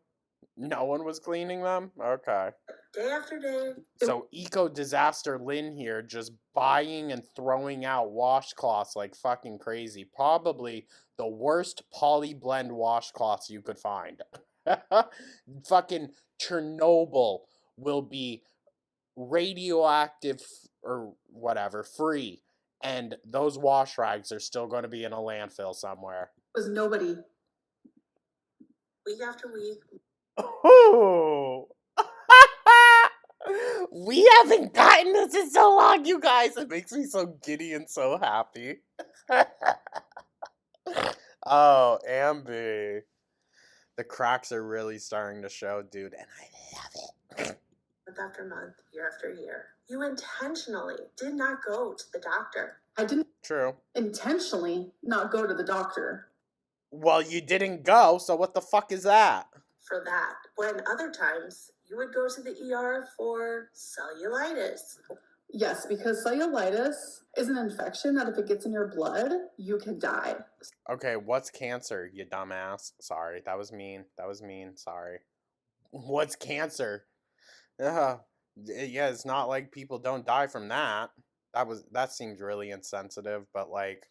No one was cleaning them? Okay. Day after day. So eco disaster Lynn here just buying and throwing out washcloths like fucking crazy. Probably the worst poly blend washcloths you could find. Fucking Chernobyl will be radioactive or whatever free, and those wash rags are still going to be in a landfill somewhere. It was nobody. Week after week. Oh. We haven't gotten this in so long, you guys. It makes me so giddy and so happy. Oh, Ambi. The cracks are really starting to show, dude, and I love it. Month after month, year after year. You intentionally did not go to the doctor. I didn't True. intentionally not go to the doctor. Well, you didn't go, so what the fuck is that? For that, when other times you would go to the ER for cellulitis. Yes, because cellulitis is an infection that if it gets in your blood, you can die. Okay, what's cancer, you dumbass? Sorry, that was mean. That was mean. Sorry. What's cancer? Yeah, it's not like people don't die from that. That seemed really insensitive, but like,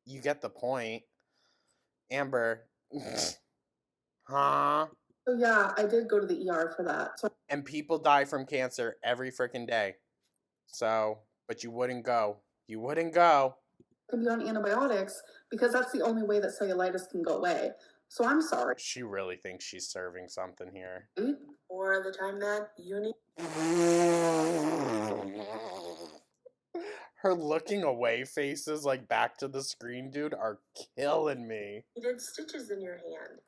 you get the point. Amber. Huh? So yeah, I did go to the ER for that. So And people die from cancer every freaking day. So, but you wouldn't go. You wouldn't go. I can be on antibiotics because that's the only way that cellulitis can go away. So I'm sorry. She really thinks she's serving something here. Or the time that you Her looking away faces, like back to the screen, dude, are killing me. needed stitches in your hand.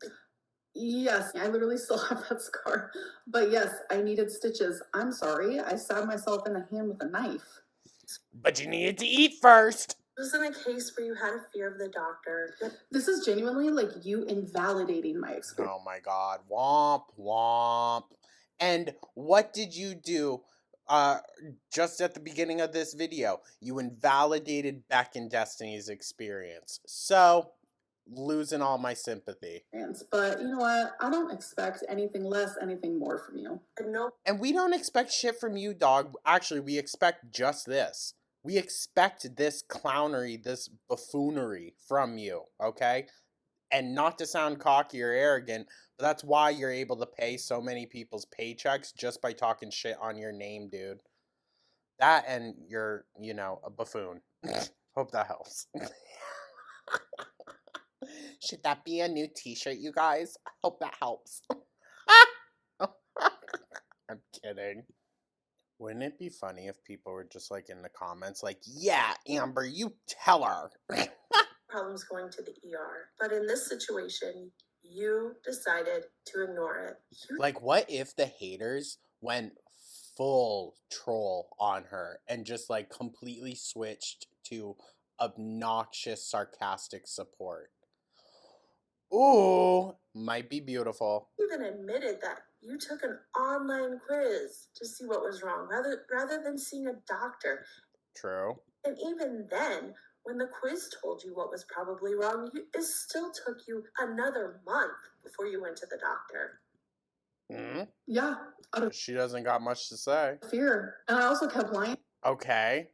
Yes, I literally still have that scar. But yes, I needed stitches. I'm sorry. I stabbed myself in the hand with a knife. But you needed to eat first. This wasn't a case where you had a fear of the doctor. This is genuinely like you invalidating my experience. Oh my god. Womp womp. And what did you do just at the beginning of this video? You invalidated Beck and Destiny's experience. So, losing all my sympathy. But you know what? I don't expect anything less, anything more from you. No. And we don't expect shit from you, dog. Actually, we expect just this. We expect this clownery, this buffoonery from you, okay? And not to sound cocky or arrogant, but that's why you're able to pay so many people's paychecks just by talking shit on your name, dude. That and you're, a buffoon. Hope that helps. Should that be a new t-shirt, you guys? I hope that helps. I'm kidding. Wouldn't it be funny if people were just like in the comments like, yeah, Amber, you tell her. Problems going to the ER. But in this situation, you decided to ignore it. Like, what if the haters went full troll on her and just like completely switched to obnoxious, sarcastic support? Ooh, might be beautiful. Even admitted that you took an online quiz to see what was wrong rather than seeing a doctor. True. And even then, when the quiz told you what was probably wrong, it still took you another month before you went to the doctor. Hmm? Yeah, out of She doesn't got much to say. fear. And I also kept lying. Okay.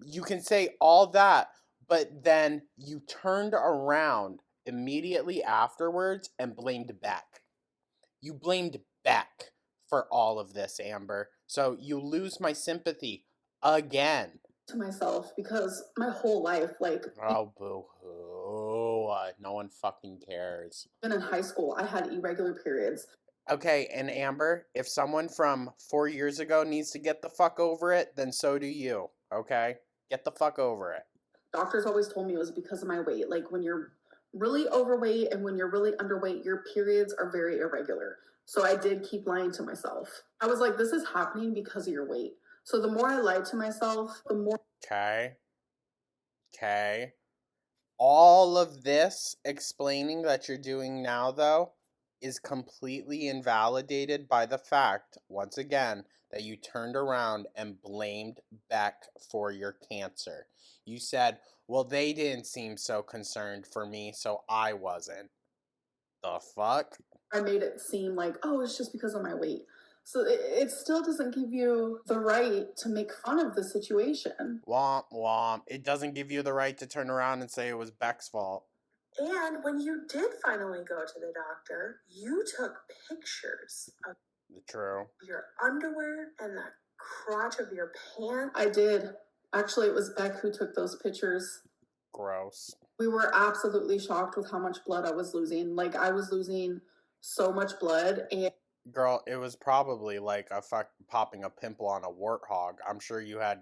You can say all that, but then you turned around immediately afterwards and blamed Beck. You blamed Beck for all of this, Amber. So you lose my sympathy again. To myself because my whole life, like Oh, boo-hoo. No one fucking cares. even in high school, I had irregular periods. Okay, and Amber, if someone from 4 years ago needs to get the fuck over it, then so do you, okay? Get the fuck over it. Doctors always told me it was because of my weight. Like when you're really overweight and when you're really underweight, your periods are very irregular. So I did keep lying to myself. I was like, this is happening because of your weight. So the more I lied to myself, the more. Okay. Okay. All of this explaining that you're doing now, though, is completely invalidated by the fact, once again, that you turned around and blamed Beck for your cancer. You said, well, they didn't seem so concerned for me, so I wasn't. The fuck? I made it seem like, oh, it's just because of my weight. So it still doesn't give you the right to make fun of the situation. Womp womp. It doesn't give you the right to turn around and say it was Beck's fault. And when you did finally go to the doctor, you took pictures of True. your underwear and the crotch of your pants. I did. Actually, it was Beck who took those pictures. Gross. We were absolutely shocked with how much blood I was losing. Like, I was losing so much blood, and Girl, it was probably like popping a pimple on a warthog. I'm sure you had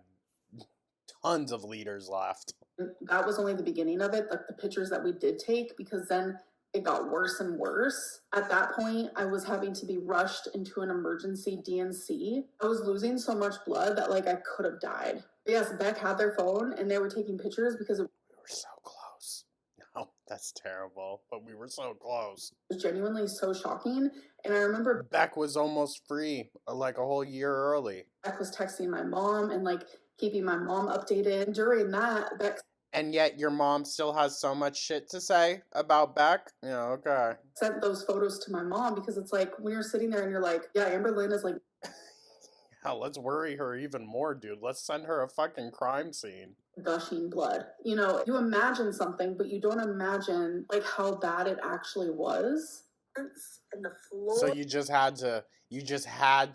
tons of liters left. that was only the beginning of it, like the pictures that we did take, because then it got worse and worse. At that point, I was having to be rushed into an emergency DNC. I was losing so much blood that like I could have died. But yes, Beck had their phone and they were taking pictures because it We were so close. No, that's terrible, but we were so close. was genuinely so shocking. And I remember Beck was almost free, like a whole year early. Beck was texting my mom and like keeping my mom updated. During that, Beck And yet your mom still has so much shit to say about Beck? Yeah, okay. sent those photos to my mom because it's like when you're sitting there and you're like, yeah, Amber Lynn is like Hell, let's worry her even more, dude. Let's send her a fucking crime scene. gushing blood. You know, you imagine something, but you don't imagine like how bad it actually was. And the floor. So you just had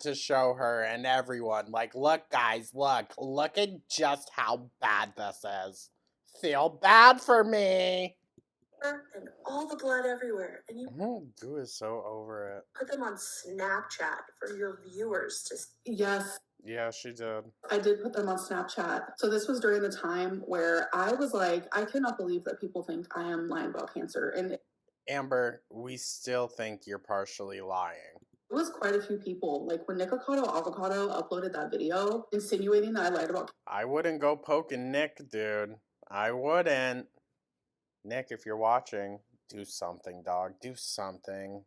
to show her and everyone, like, look guys, look at just how bad this is. Feel bad for me. And all the blood everywhere. And you Goo is so over it. put them on Snapchat for your viewers to see. Yes, Yeah, she did. I did put them on Snapchat. So this was during the time where I was like, I cannot believe that people think I am lying about cancer. And it Amber, we still think you're partially lying. was quite a few people. Like when Nicocado Avocado uploaded that video insinuating that I lied about I wouldn't go poking Nick, dude. I wouldn't. Nick, if you're watching, do something, dog. Do something.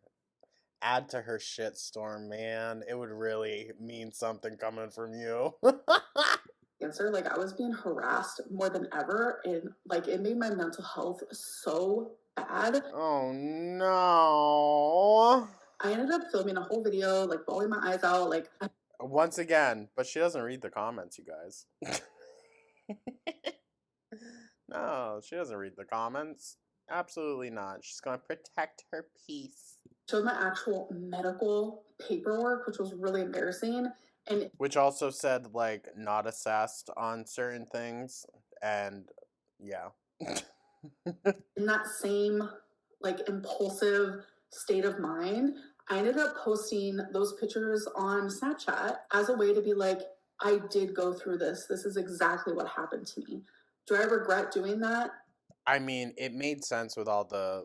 Add to her shitstorm, man. It would really mean something coming from you. cancer. Like I was being harassed more than ever. And like it made my mental health so bad. Oh no. I ended up filming a whole video, like bawling my eyes out. Like Once again, but she doesn't read the comments, you guys. No, she doesn't read the comments. Absolutely not. She's going to protect her peace. showed my actual medical paperwork, which was really embarrassing. And Which also said, like, not assessed on certain things. And, yeah. in that same like impulsive state of mind, I ended up posting those pictures on Snapchat as a way to be like, I did go through this. This is exactly what happened to me. Do I regret doing that? I mean, it made sense with all the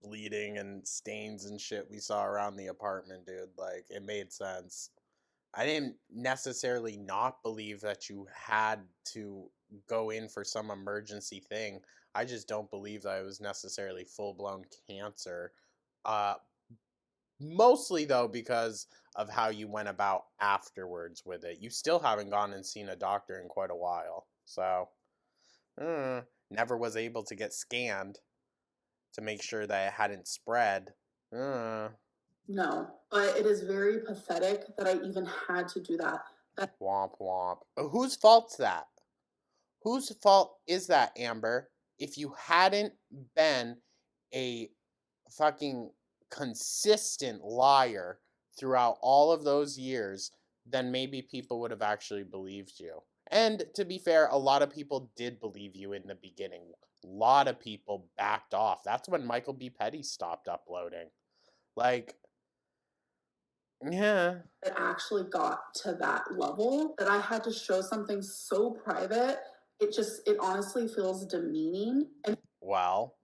bleeding and stains and shit we saw around the apartment, dude. Like, it made sense. I didn't necessarily not believe that you had to go in for some emergency thing. I just don't believe that it was necessarily full-blown cancer. Mostly, though, because of how you went about afterwards with it. You still haven't gone and seen a doctor in quite a while. So, never was able to get scanned to make sure that it hadn't spread. No, but it is very pathetic that I even had to do that. Womp womp. Whose fault's that? Whose fault is that, Amber? If you hadn't been a fucking consistent liar throughout all of those years, then maybe people would have actually believed you. And to be fair, a lot of people did believe you in the beginning. A lot of people backed off. That's when Michael B. Petty stopped uploading. Like, yeah. It actually got to that level that I had to show something so private. It honestly feels demeaning. And Well,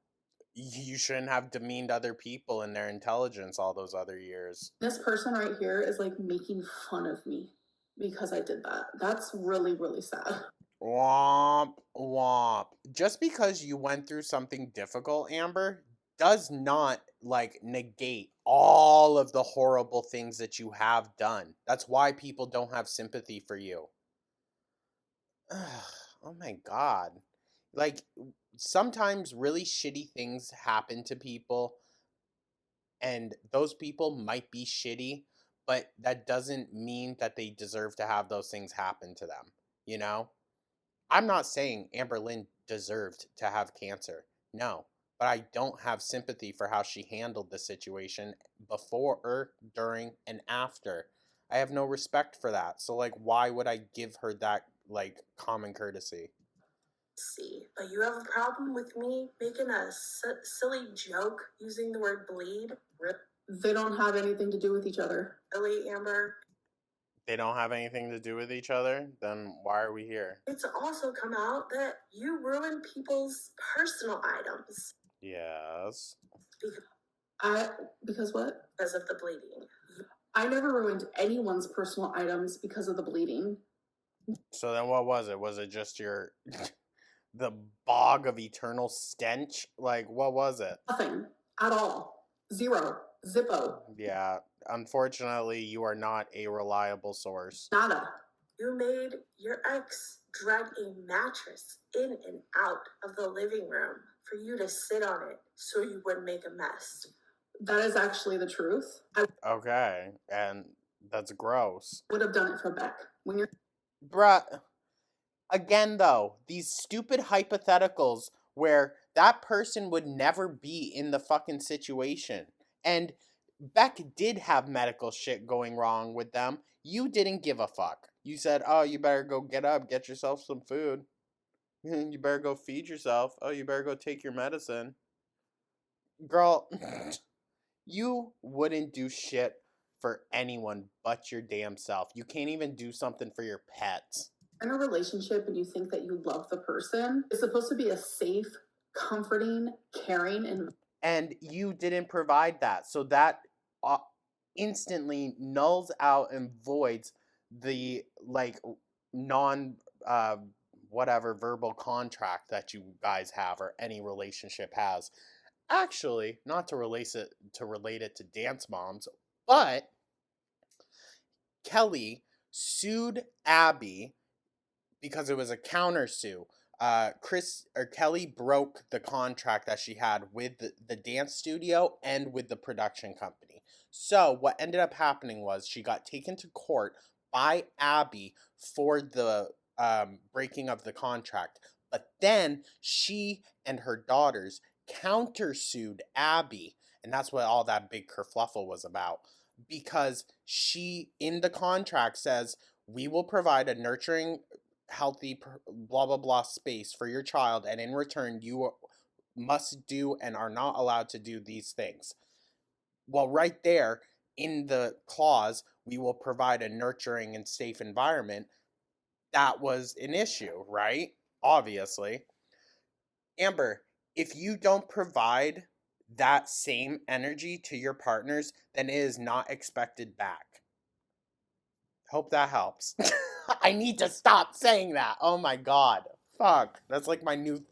you shouldn't have demeaned other people and their intelligence all those other years. this person right here is like making fun of me. because I did that. That's really, really sad. Womp womp. Just because you went through something difficult, Amber, does not like negate all of the horrible things that you have done. That's why people don't have sympathy for you. Oh my god. Like sometimes really shitty things happen to people and those people might be shitty, but that doesn't mean that they deserve to have those things happen to them, you know? I'm not saying Amber Lynn deserved to have cancer. No, but I don't have sympathy for how she handled the situation before, during, and after. I have no respect for that. So like why would I give her that like common courtesy? See, but you have a problem with me making a silly joke using the word bleed? They don't have anything to do with each other. Really, Amber? They don't have anything to do with each other, then why are we here? It's also come out that you ruin people's personal items. Yes. Because what? Because of the bleeding. I never ruined anyone's personal items because of the bleeding. So then what was it? Was it just your the bog of eternal stench? Like what was it? Nothing at all. Zero. Zippo. Yeah, unfortunately, you are not a reliable source. Nada. You made your ex drag a mattress in and out of the living room for you to sit on it so you wouldn't make a mess. That is actually the truth. Okay, and that's gross. Would have done it for Beck. When you're Bruh, again though, these stupid hypotheticals where that person would never be in the fucking situation. And Beck did have medical shit going wrong with them. You didn't give a fuck. You said, oh, you better go get up, get yourself some food. You better go feed yourself. Oh, you better go take your medicine. Girl, you wouldn't do shit for anyone but your damn self. You can't even do something for your pets. in a relationship and you think that you love the person, it's supposed to be a safe, comforting, caring, and you didn't provide that. So that instantly nulls out and voids the like non whatever verbal contract that you guys have or any relationship has. Actually, not to relate it to Dance Moms, but Kelly sued Abby because it was a countersue. Kelly broke the contract that she had with the dance studio and with the production company. So what ended up happening was she got taken to court by Abby for the breaking of the contract. But then she and her daughters countersued Abby, and that's what all that big kerfluffle was about. Because she in the contract says we will provide a nurturing healthy blah blah blah space for your child, and in return you must do and are not allowed to do these things. Well, right there in the clause, we will provide a nurturing and safe environment, that was an issue, right? Obviously. Amber, if you don't provide that same energy to your partners, then it is not expected back. Hope that helps. I need to stop saying that. Oh my god. Fuck. That's like my new,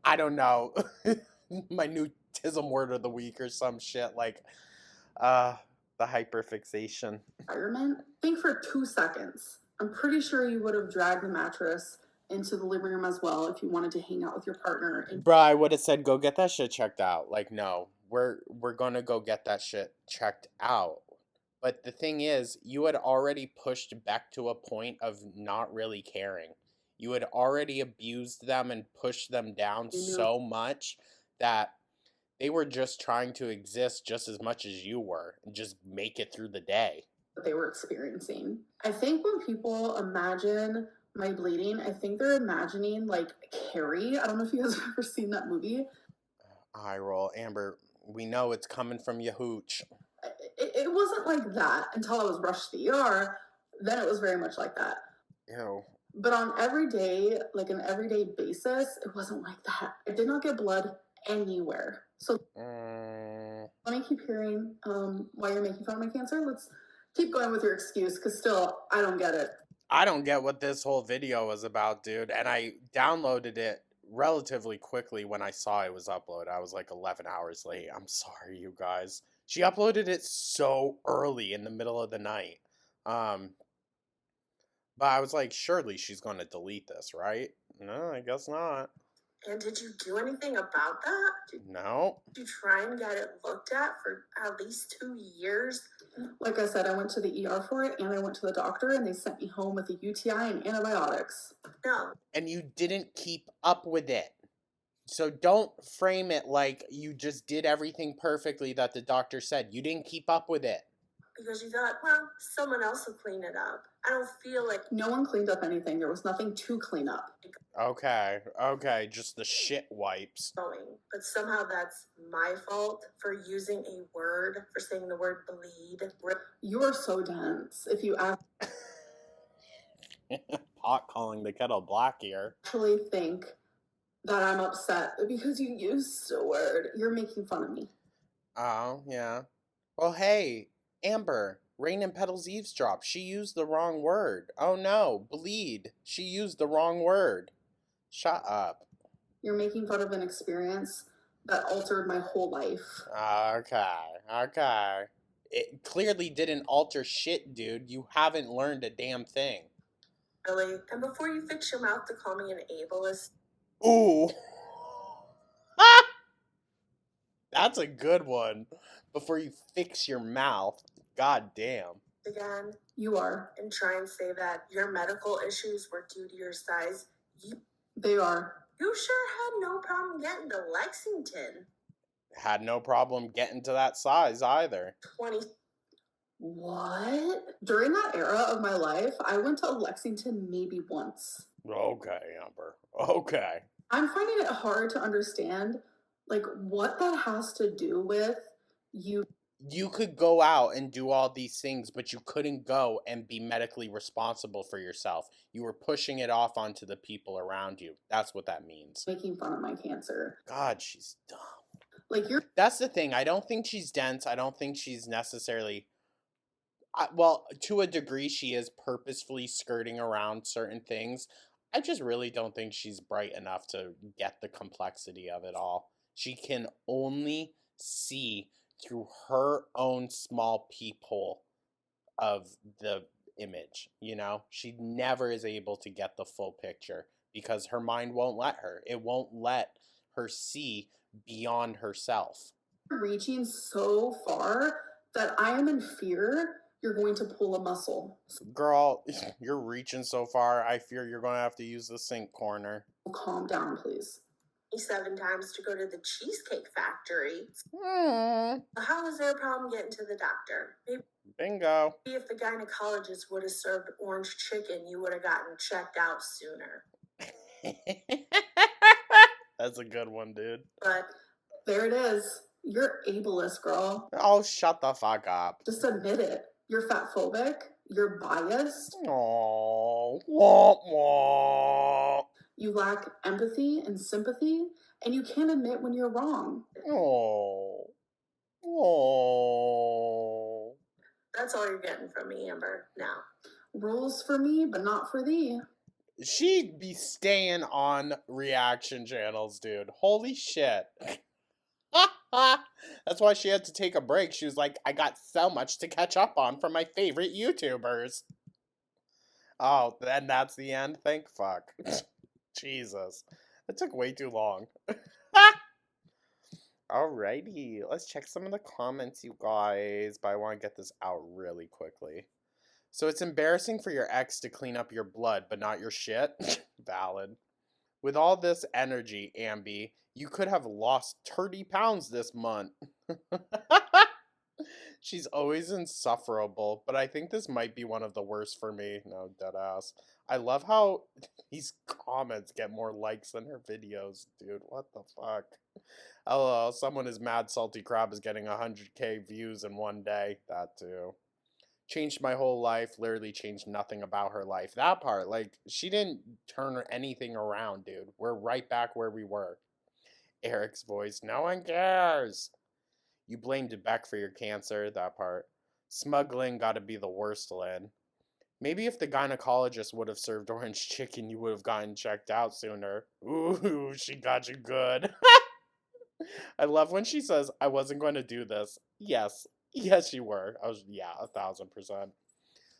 I don't know, my new tism word of the week or some shit. Like, the hyperfixation. environment. Think for 2 seconds. I'm pretty sure you would have dragged the mattress into the living room as well if you wanted to hang out with your partner. Bruh, I would have said, go get that shit checked out. Like, no, we're gonna go get that shit checked out. But the thing is, you had already pushed Beck to a point of not really caring. You had already abused them and pushed them down so much that they were just trying to exist just as much as you were and just make it through the day. That they were experiencing. I think when people imagine my bleeding, I think they're imagining like Carrie. I don't know if you guys have ever seen that movie. Eye roll. Amber, we know it's coming from your hooch. It wasn't like that until I was rushed to the ER. Then it was very much like that. Ew. But on an everyday basis, it wasn't like that. I did not get blood anywhere. So let me keep hearing why you're making fun of my cancer. Keep going with your excuse, because still, I don't get it. I don't get what this whole video was about, dude. And I downloaded it relatively quickly when I saw it was uploaded. I was like 11 hours late. I'm sorry, you guys. She uploaded it so early in the middle of the night. Um, but I was like, surely she's going to delete this, right? No, I guess not. And did you do anything about that? No. Did you try and get it looked at for at least 2 years? Like I said, I went to the ER for it, and I went to the doctor, and they sent me home with a UTI and antibiotics. No. And you didn't keep up with it. So don't frame it like you just did everything perfectly that the doctor said. You didn't keep up with it. Because you thought, well, someone else will clean it up. I don't feel like No one cleaned up anything. There was nothing to clean up. Okay, just the shit wipes. going. But somehow that's my fault for using a word, for saying the word bleed. You are so dense. If you Pot calling the kettle black here. actually think that I'm upset because you used a word, you're making fun of me. Oh, yeah. Well, hey, Amber, Rain and Petals eavesdrop. She used the wrong word. Oh no, bleed. She used the wrong word. Shut up. You're making fun of an experience that altered my whole life. Okay. It clearly didn't alter shit, dude. You haven't learned a damn thing. Really? And before you fix your mouth to call me an ableist. Ooh. That's a good one. Before you fix your mouth. God damn. Again. You are. And try and say that your medical issues were due to your size. They are. You sure had no problem getting to Lexington. Had no problem getting to that size either. 20. What? During that era of my life, I went to Lexington maybe once. Okay, Amber. Okay. I'm finding it hard to understand, like, what that has to do with you. You could go out and do all these things, but you couldn't go and be medically responsible for yourself. You were pushing it off onto the people around you. That's what that means. Making fun of my cancer. God, she's dumb. Like, you're. That's the thing. I don't think she's dense. I don't think she's necessarily. Well, to a degree, she is purposefully skirting around certain things. I just really don't think she's bright enough to get the complexity of it all. She can only see through her own small peephole of the image, you know? She never is able to get the full picture because her mind won't let her. It won't let her see beyond herself. Reaching so far that I am in fear you're going to pull a muscle. Girl, you're reaching so far, I fear you're going to have to use the sink corner. Calm down, please. 7 times to go to the Cheesecake Factory. Mm. How was there a problem getting to the doctor? Maybe Bingo. if the gynecologist would have served orange chicken, you would have gotten checked out sooner. That's a good one, dude. But there it is. You're ableist, girl. Oh, shut the fuck up. Just admit it. You're fatphobic. You're biased. Aww. Wah, wah. You lack empathy and sympathy, and you can't admit when you're wrong. Oh. Oh. That's all you're getting from me, Amber, now. Rules for me, but not for thee. She'd be staying on reaction channels, dude. Holy shit. That's why she had to take a break. She was like, I got so much to catch up on from my favorite YouTubers. Oh, then that's the end? Thank fuck. Jesus. That took way too long. Alrighty, let's check some of the comments, you guys. But I want to get this out really quickly. So it's embarrassing for your ex to clean up your blood, but not your shit? Valid. With all this energy, Ambi, you could have lost 30 pounds this month. She's always insufferable, but I think this might be one of the worst for me. No, deadass. I love how these comments get more likes than her videos, dude. What the fuck? LOL, someone is mad Salty Crab is getting 100k views in one day. That too. Changed my whole life, literally changed nothing about her life. That part, like, she didn't turn anything around, dude. We're right back where we were. Eric's voice, no one cares. You blamed Beck for your cancer, that part. Smuggling gotta be the worst, Lynn. Maybe if the gynecologist would have served orange chicken, you would have gotten checked out sooner. Ooh, she got you good. I love when she says, I wasn't going to do this. Yes. Yes, you were. Yeah, 1,000%.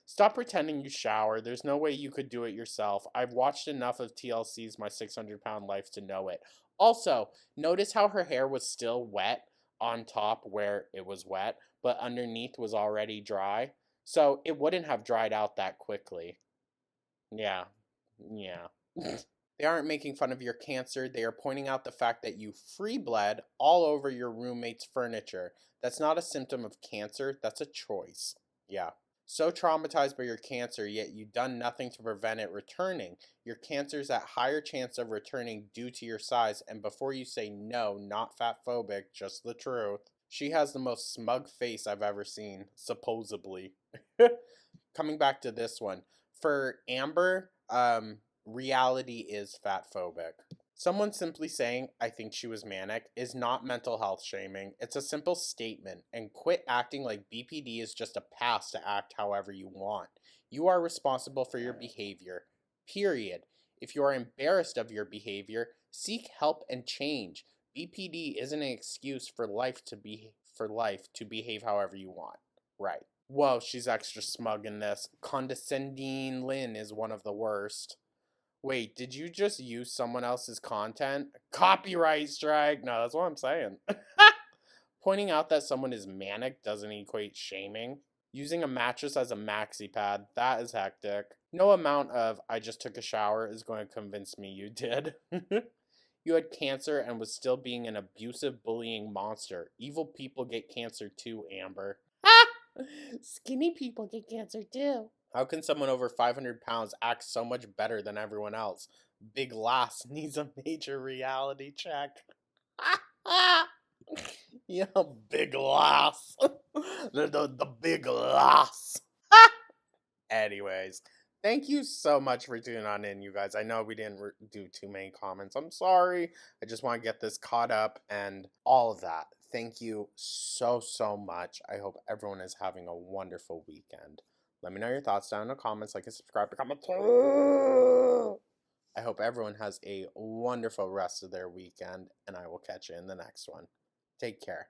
Stop pretending you shower. There's no way you could do it yourself. I've watched enough of TLC's My 600-Pound Life to know it. Also, notice how her hair was still wet on top where it was wet, but underneath was already dry. So it wouldn't have dried out that quickly. Yeah. Yeah. They aren't making fun of your cancer. They are pointing out the fact that you free bled all over your roommate's furniture. That's not a symptom of cancer, that's a choice. Yeah. So traumatized by your cancer, yet you've done nothing to prevent it returning. Your cancer's at higher chance of returning due to your size, and before you say no, not fat phobic, just the truth. She has the most smug face I've ever seen, supposedly. Coming back to this one. For Amber, reality is fat phobic. Someone simply saying, I think she was manic, is not mental health shaming. It's a simple statement, and quit acting like BPD is just a pass to act however you want. You are responsible for your behavior. Period. If you are embarrassed of your behavior, seek help and change. BPD isn't an excuse for life to behave however you want. Right. Whoa, she's extra smug in this. Condescending Lynn is one of the worst. Wait, did you just use someone else's content? Copyright strike! No, that's what I'm saying. Pointing out that someone is manic doesn't equate shaming. Using a mattress as a maxi pad, that is hectic. No amount of I just took a shower is going to convince me you did. You had cancer and was still being an abusive, bullying monster. Evil people get cancer too, Amber. Skinny people get cancer too. How can someone over 500 pounds act so much better than everyone else? Big Lass needs a major reality check. Yeah, Big Lass. The Big Lass. Anyways, thank you so much for tuning on in, you guys. I know we didn't do too many comments. I'm sorry. I just want to get this caught up and all of that. Thank you so, so much. I hope everyone is having a wonderful weekend. Let me know your thoughts down in the comments. Like and subscribe to comment. I hope everyone has a wonderful rest of their weekend, and I will catch you in the next one. Take care.